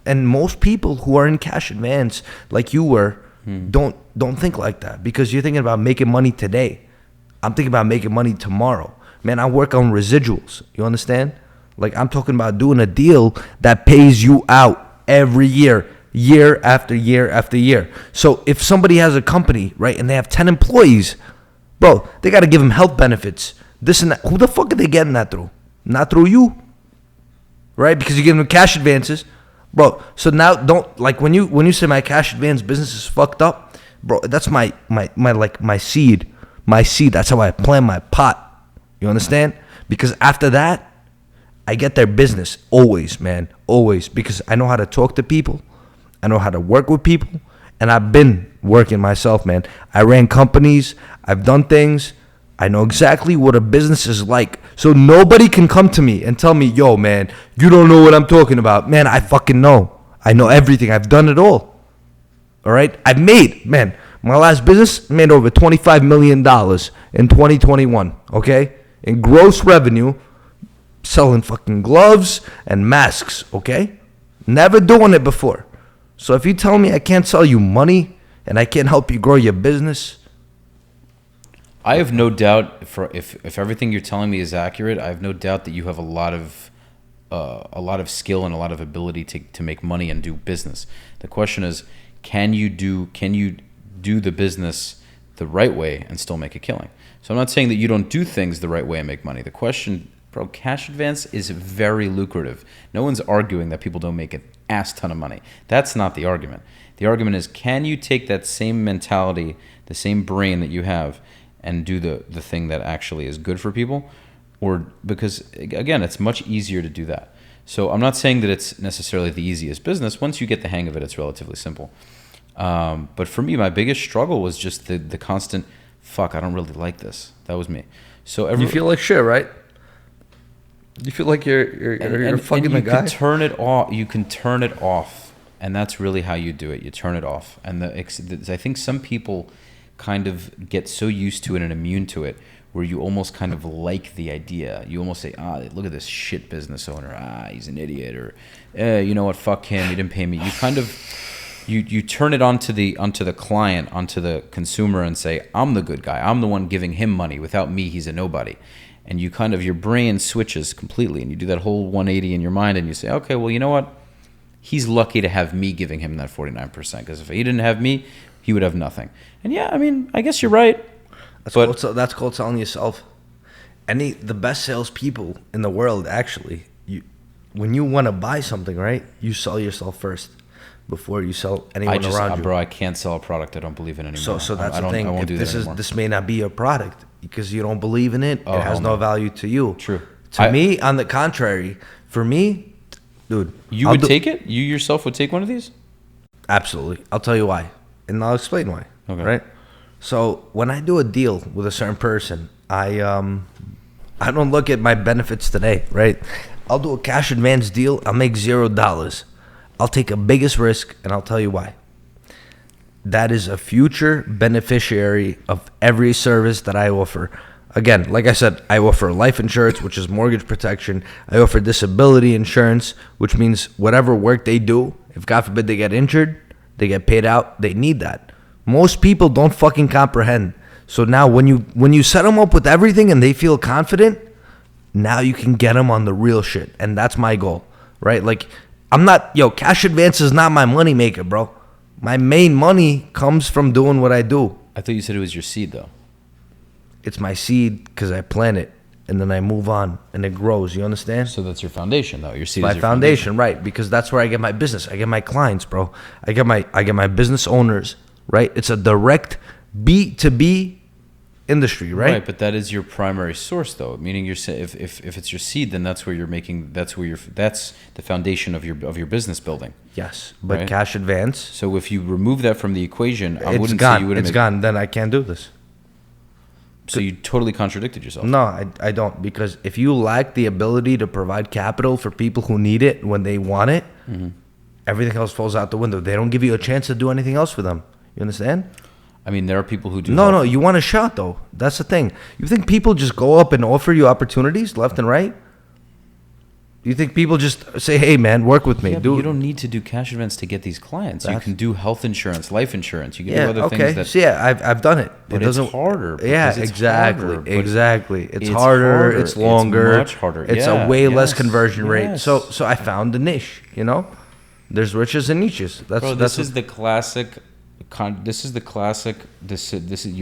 And most people who are in cash advance, like you were, don't think like that, because you're thinking about making money today. I'm thinking about making money tomorrow. Man, I work on residuals. You understand? Like, I'm talking about doing a deal that pays you out every year after year after year. So if somebody has a company, right, and they have 10 employees, bro, they got to give them health benefits, this and that. Who the fuck are they getting that through? Not through you, right? Because you're giving them cash advances, bro. So now don't, like, when you say my cash advance business is fucked up, bro, that's my seed. My seed, that's how I plant my pot. You understand? Because after that, I get their business always, man, always, because I know how to talk to people. I know how to work with people, and I've been working myself, man. I ran companies. I've done things. I know exactly what a business is like. So nobody can come to me and tell me, yo, man, you don't know what I'm talking about. Man, I fucking know. I know everything. I've done it all. All right? I've made, man, my last business made over $25 million in 2021, okay? In gross revenue, selling fucking gloves and masks, okay? Never doing it before. So if you tell me I can't sell you money and I can't help you grow your business, I have no doubt, if everything you're telling me is accurate, I have no doubt that you have a lot of skill and a lot of ability to make money and do business. The question is, can you do the business the right way and still make a killing? So I'm not saying that you don't do things the right way and make money. The question, bro, cash advance is very lucrative. No one's arguing that people don't make an ass ton of money. That's not the argument. The argument is, can you take that same mentality, the same brain that you have, and do the thing that actually is good for people? Or, because again, it's much easier to do that. So I'm not saying that it's necessarily the easiest business. Once you get the hang of it, it's relatively simple. But for me, my biggest struggle was just the constant, fuck, I don't really like this. That was me. So you feel like shit, right? You feel like you're fucking the guy. You can turn it off. You can turn it off, and that's really how you do it. You turn it off. And I think some people kind of get so used to it and immune to it, where you almost kind of like the idea. You almost say, look at this shit business owner. He's an idiot. Or, you know what? Fuck him. He didn't pay me. You kind of you turn it onto the client, onto the consumer, and say, I'm the good guy. I'm the one giving him money. Without me, he's a nobody. And you kind of, your brain switches completely, and you do that whole 180 in your mind, and you say, okay, well, you know what? He's lucky to have me giving him that 49%, because if he didn't have me, he would have nothing. And yeah, I mean, I guess you're right. That's called selling yourself. The best salespeople in the world, actually, when you want to buy something, right, you sell yourself first before you sell anyone around you. Bro, I can't sell a product I don't believe in anymore. So that's the thing. I won't do that anymore. This may not be your product because you don't believe in it. It has no value to you. True. To me, on the contrary, for me, dude. You would take it? You yourself would take one of these? Absolutely. I'll tell you why. And I'll explain why. Okay. Right? So when I do a deal with a certain person, I don't look at my benefits today, right? I'll do a cash advance deal. I'll make $0. I'll take a biggest risk, and I'll tell you why. That is a future beneficiary of every service that I offer. Again, like I said, I offer life insurance, which is mortgage protection. I offer disability insurance, which means whatever work they do, if God forbid they get injured, they get paid out. They need that. Most people don't fucking comprehend. So now when you set them up with everything and they feel confident, now you can get them on the real shit. And that's my goal, right? Like, cash advance is not my money maker, bro. My main money comes from doing what I do. I thought you said it was your seed, though. It's my seed because I plant it, and then I move on, and it grows. You understand? So that's your foundation, though. Your seed My is your foundation, right? Because that's where I get my business. I get my clients, bro. I get my business owners, right? It's a direct B2B industry, right? Right, but that is your primary source, though. Meaning, if it's your seed, then that's where you're making. That's the foundation of your business building. Yes, but right? cash advance. So if you remove that from the equation, I It's wouldn't gone. say you wouldn't. It's gone. Then I can't do this. So you totally contradicted yourself. No, I don't. Because if you lack the ability to provide capital for people who need it when they want it, everything else falls out the window. They don't give you a chance to do anything else for them. You understand? I mean, there are people who do. No, you want a shot, though. That's the thing. You think people just go up and offer you opportunities left and right? You think people just say, hey, man, work with me. Yeah, but you don't need to do cash advance to get these clients. You can do health insurance, life insurance. You can do other things that... So, yeah, I've done it. But it's harder. Yeah, it's exactly. Harder, exactly. It's harder. It's longer. It's much harder. It's a way less conversion rate. So I found a niche, you know? There's riches and niches. This is the classic... You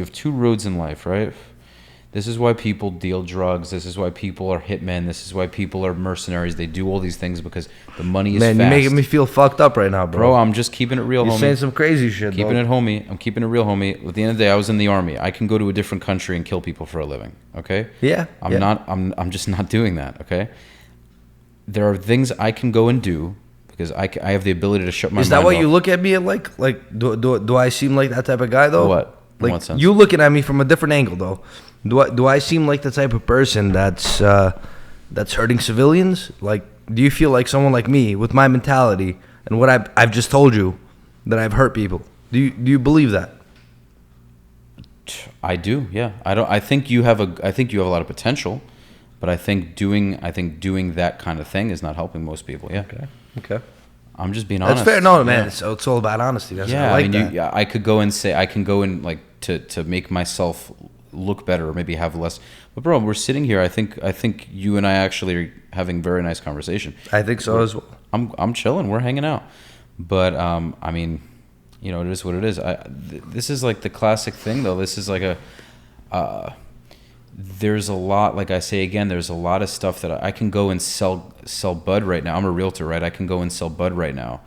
have two roads in life, right? This is why people deal drugs. This is why people are hitmen. This is why people are mercenaries. They do all these things because the money is fast. Man, you're making me feel fucked up right now, bro. I'm just keeping it real, homie. You're saying some crazy shit, Keeping it homie. I'm keeping it real, homie. At the end of the day, I was in the army. I can go to a different country and kill people for a living, okay? Yeah. I'm just not doing that, okay? There are things I can go and do because I have the ability to shut my mind off. Is that what you look at me like do I seem like that type of guy, though? What? In Like, what sense? you looking at me from a different angle, though. Do I seem like the type of person that's hurting civilians? Like, do you feel like someone like me with my mentality and what I've just told you that I've hurt people? Do you believe that? I do, yeah. I think you have a lot of potential, but I think doing that kind of thing is not helping most people. Yeah. Okay. I'm just being honest. That's fair. No, man. Yeah. It's all about honesty. That's Yeah, I like that. I could go and like to make myself look better or maybe have less. But bro, we're sitting here. I think you and I actually are having very nice conversation. I think so as well. I'm chilling. We're hanging out. But I mean, you know, it is what it is. This is like the classic thing, though. This is like there's a lot, like I say again, there's a lot of stuff that I can go and sell bud right now. I'm a realtor, right? I can go and sell bud right now.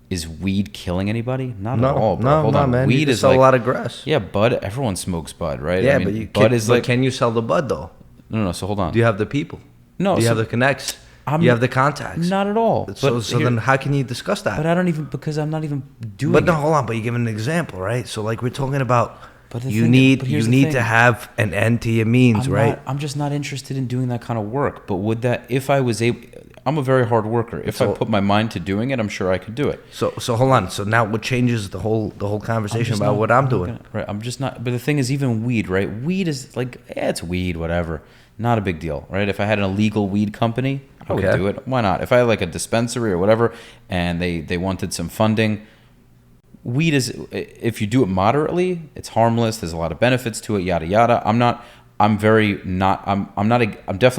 Is weed killing anybody? Not at all, bro. Hold on, man. Weed you can is sell like a lot of grass. Yeah, bud. Everyone smokes bud, right? Yeah, I mean, but bud is like. Can you sell the bud though? No. So hold on. Do you have the people? No. Do you have the connects? Do you have the contacts? Not at all. So then how can you discuss that? But I don't even, because I'm not even doing. But no, it. hold on. But you give an example, right? So like we're talking about. But you need to have an end to your means, right? I'm just not interested in doing that kind of work. But would that, if I was able, I'm a very hard worker. If I put my mind to doing it, I'm sure I could do it. So hold on. So now what changes the whole conversation about what I'm doing? Right. I'm just not. But the thing is, even weed, right? Weed is like, it's weed, whatever. Not a big deal, right? If I had an illegal weed company, I would do it. Why not? If I had like a dispensary or whatever, and they wanted some funding. Weed is, if you do it moderately, it's harmless. There's a lot of benefits to it, yada yada. I'm definitely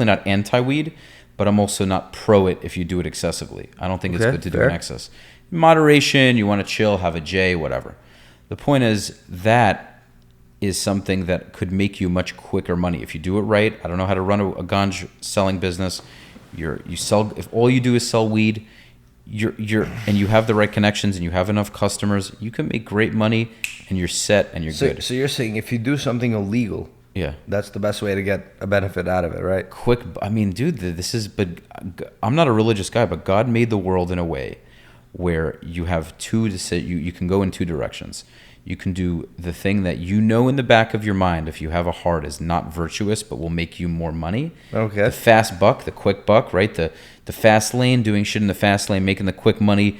not anti-weed, but I'm also not pro it if you do it excessively. I don't think it's good to do it in excess. In moderation, you want to chill, have a J, whatever. The point is that is something that could make you much quicker money if you do it right. I don't know how to run a ganj selling business. If all you do is sell weed, and you have the right connections and you have enough customers, you can make great money and you're set and you're good. So you're saying if you do something illegal, yeah, that's the best way to get a benefit out of it, right? I mean, dude, but I'm not a religious guy, but God made the world in a way where you have you can go in two directions. You can do the thing that you know in the back of your mind, if you have a heart, is not virtuous but will make you more money. Okay. The fast buck, the quick buck, right? The fast lane, doing shit in the fast lane, making the quick money,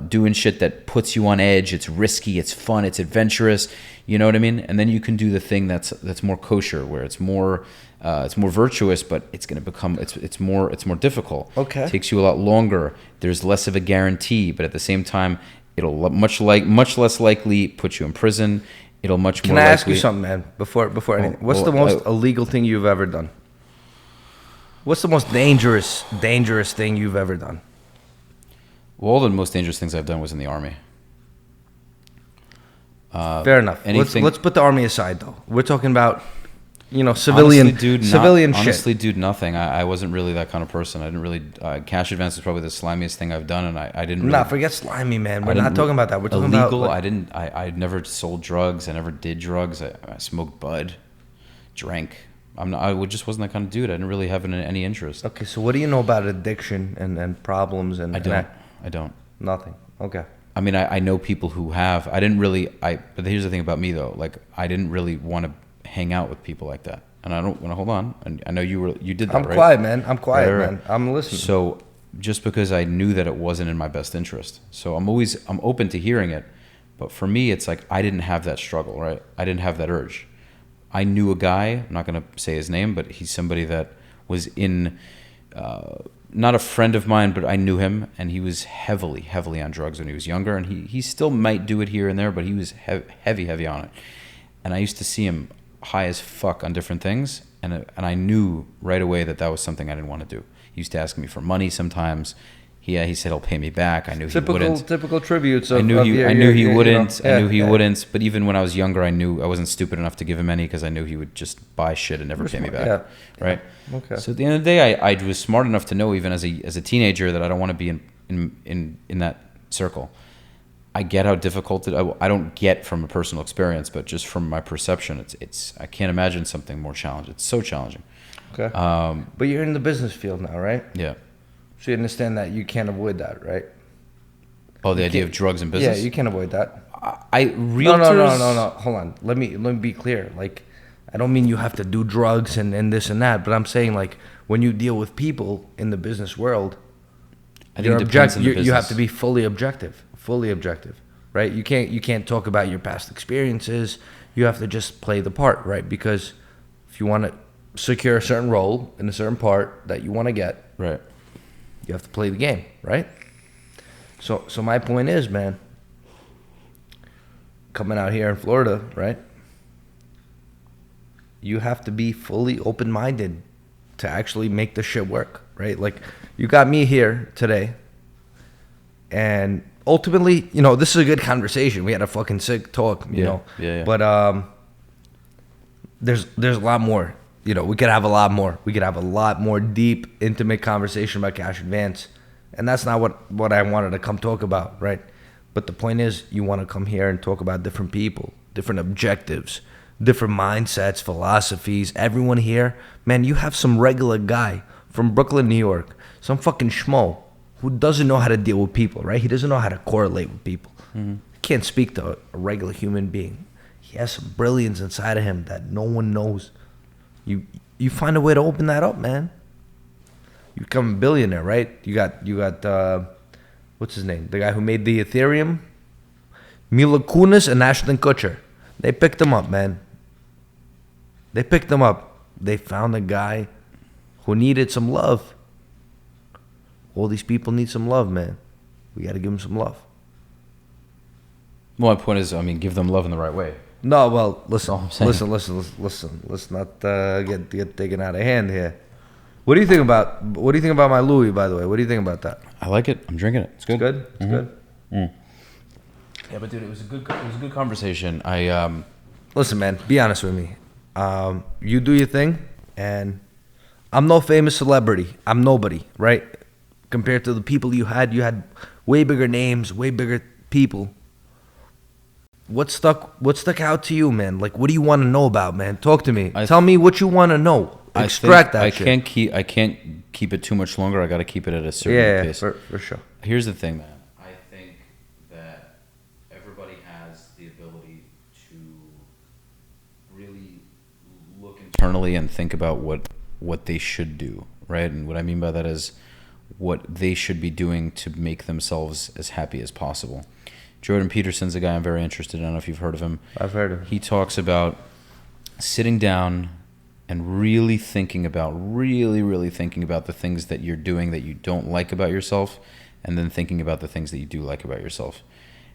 doing shit that puts you on edge. It's risky, it's fun, it's adventurous. You know what I mean? And then you can do the thing that's more kosher, where it's more virtuous, but it's going to become it's more difficult. Okay. It takes you a lot longer. There's less of a guarantee, but at the same time, it'll much less likely put you in prison. It'll much more. Can I ask likely, you something, man? Before anything, what's the most illegal thing you've ever done? What's the most dangerous thing you've ever done? Well, all the most dangerous things I've done was in the Army. Fair enough. anything- Let's put the Army aside, though. We're talking about, civilian shit. Honestly, dude, nothing. I wasn't really that kind of person. I didn't really. Cash advance is probably the slimiest thing I've done, and I didn't. Nah, Really, forget slimy, man. I We're didn't not talking about that. We're talking illegal. about I never sold drugs. I never did drugs. I smoked bud, drank. Just wasn't that kind of dude. I didn't really have any interest. Okay, so what do you know about addiction and problems and? I don't. Nothing. Okay. I mean, I know people who have. I didn't really. But here's the thing about me though. Like, I didn't really want to hang out with people like that. And I don't want to hold on. And I know you did that. I'm right? quiet, man. I'm quiet, Right. man. I'm listening. So just because I knew that it wasn't in my best interest, so I'm open to hearing it. But for me, it's like I didn't have that struggle, right? I didn't have that urge. I knew a guy. I'm not going to say his name, but he's somebody that was in. Not a friend of mine, but I knew him, and he was heavily on drugs when he was younger, and he still might do it here and there, but he was heavy on it. And I used to see him high as fuck on different things, and I knew right away that was something I didn't want to do. He used to ask me for money sometimes. He said he'll pay me back. I knew he wouldn't. Typical tributes. I knew he wouldn't. I knew he wouldn't. But even when I was younger, I knew I wasn't stupid enough to give him any because I knew he would just buy shit and never pay me back. Yeah. Right. Okay. So at the end of the day, I was smart enough to know, even as a teenager, that I don't want to be in that circle. I get how difficult I don't get from a personal experience, but just from my perception, it's I can't imagine something more challenging. It's so challenging. Okay. But you're in the business field now, right? Yeah. So you understand that you can't avoid that, right? Oh, the idea of drugs in business? Yeah, you can't avoid that. Realtors... No. Hold on. Let me be clear. Like, I don't mean you have to do drugs and this and that, but I'm saying, like, when you deal with people in the business world, I think it depends on the business. You have to be fully objective, right? You can't talk about your past experiences. You have to just play the part, right? Because if you want to secure a certain role in a certain part that you want to get, right, you have to play the game, right? So my point is, man, coming out here in Florida, right? You have to be fully open-minded to actually make the shit work, right? Like, you got me here today, and ultimately, this is a good conversation. We had a fucking sick talk, you know. Yeah. But there's a lot more. We could have a lot more. We could have a lot more deep, intimate conversation about cash advance. And that's not what I wanted to come talk about, right? But the point is, you want to come here and talk about different people, different objectives, different mindsets, philosophies. Everyone here, man, you have some regular guy from Brooklyn, New York, some fucking schmo who doesn't know how to deal with people, right? He doesn't know how to correlate with people. Mm-hmm. He can't speak to a regular human being. He has some brilliance inside of him that no one knows. You find a way to open that up, man. You become a billionaire, right? You got what's his name? The guy who made the Ethereum, Mila Kunis and Ashton Kutcher. They picked him up, man. They picked him up. They found a guy who needed some love. All these people need some love, man. We got to give them some love. Well, my point is, give them love in the right way. No, well, listen. Listen. Let's not get taken out of hand here. What do you think about my Louis, by the way? What do you think about that? I like it. I'm drinking it. It's good. It's good. Mm. Yeah, but dude, it was a good conversation. Listen, man. Be honest with me. You do your thing, and I'm no famous celebrity. I'm nobody, right? Compared to the people you had way bigger names, way bigger people. What stuck out to you, man? Like, what do you want to know about, man? Talk to me. Tell me what you want to know. Extract that shit. I can't keep it too much longer. I got to keep it at a certain pace. For sure. Here's the thing, man. I think that everybody has the ability to really look internally and think about what they should do, right? And what I mean by that is what they should be doing to make themselves as happy as possible. Jordan Peterson's a guy I'm very interested in. I don't know if you've heard of him. I've heard of him. He talks about sitting down and really thinking about the things that you're doing that you don't like about yourself, and then thinking about the things that you do like about yourself.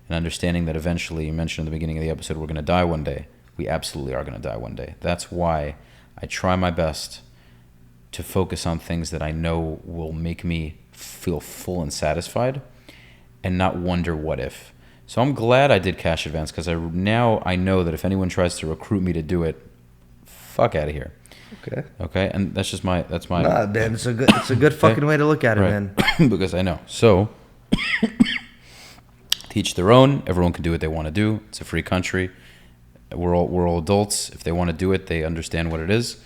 And understanding that eventually, you mentioned in the beginning of the episode, we're going to die one day. We absolutely are going to die one day. That's why I try my best to focus on things that I know will make me feel full and satisfied. and not wonder what if. So I'm glad I did cash advance because now I know that if anyone tries to recruit me to do it, fuck out of here. Okay, and that's my. Nah, man, it's a good fucking way to look at it, man. Because I know. So teach their own. Everyone can do what they want to do. It's a free country. We're all adults. If they want to do it, they understand what it is,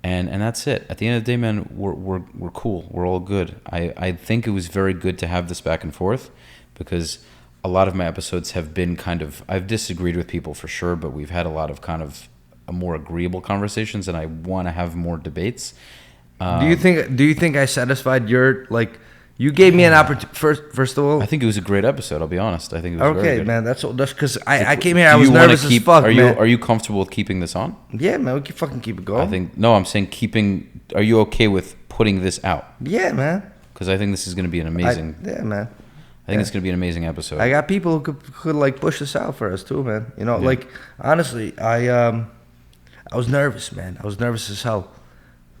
and that's it. At the end of the day, man, we're cool. We're all good. I think it was very good to have this back and forth, because a lot of my episodes have been I've disagreed with people for sure, but we've had a lot of kind of more agreeable conversations, and I want to have more debates. Do you think I satisfied your, like, you gave me an opportunity? First of all, I think it was a great episode. I'll be honest. I think it was very good. Man. That's because I came here. I was nervous as fuck. Are you comfortable with keeping this on? Yeah, man. We can fucking keep it going. I'm saying keeping. Are you okay with putting this out? Yeah, man. Because I think this is going to be an amazing. Man. I think it's going to be an amazing episode. I got people who could like push this out for us too, man. You know, like, honestly, I was nervous, man. I was nervous as hell.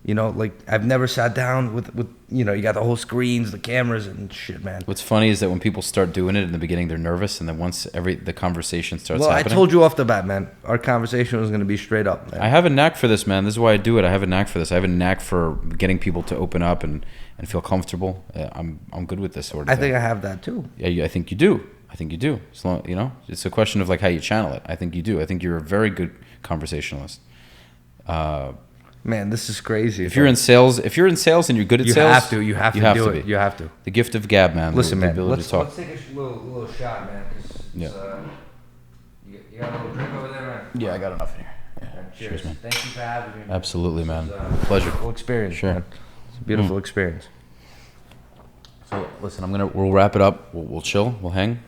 You know, like, I've never sat down with you got the whole screens, the cameras and shit, man. What's funny is that when people start doing it in the beginning, they're nervous, and then once the conversation starts happening. I told you off the bat, man. Our conversation was going to be straight up, man. I have a knack for this, man. This is why I do it. I have a knack for this. I have a knack for getting people to open up and feel comfortable. I'm good with this sort of thing. I think I have that too. Yeah, I think you do. As long, it's a question of like how you channel it. I think you do. I think you're a very good conversationalist. Man, this is crazy. If you're in sales and you're good at sales, you have to do it. You have to. The gift of gab, man. Listen, man. Let's take a little shot, man. You got a little drink over there, man? Yeah, I got enough in here. Yeah. Cheers, man. Thank you for having me. Absolutely, man. Pleasure. Beautiful experience. Sure. Man. It's a beautiful experience. So listen, we'll wrap it up. We'll chill. We'll hang.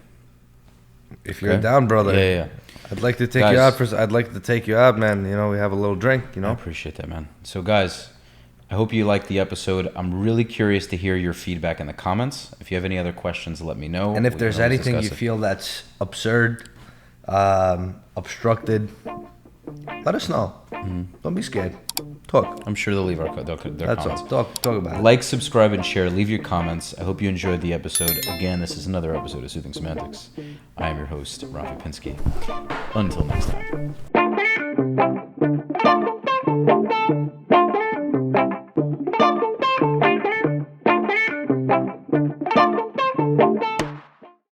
If you're down, brother. Yeah. I'd like to take you out. I'd like to take you out, man. You know, we have a little drink. You know. I appreciate that, man. So, guys, I hope you liked the episode. I'm really curious to hear your feedback in the comments. If you have any other questions, let me know. And if there's anything you feel that's absurd, obstructed, let us know. Mm-hmm. Don't be scared. Talk. I'm sure they'll leave their That's comments. All. Talk about it. Like, subscribe, and share. Leave your comments. I hope you enjoyed the episode. Again, this is another episode of Soothing Semantics. I am your host, Rafi Pinsky. Until next time.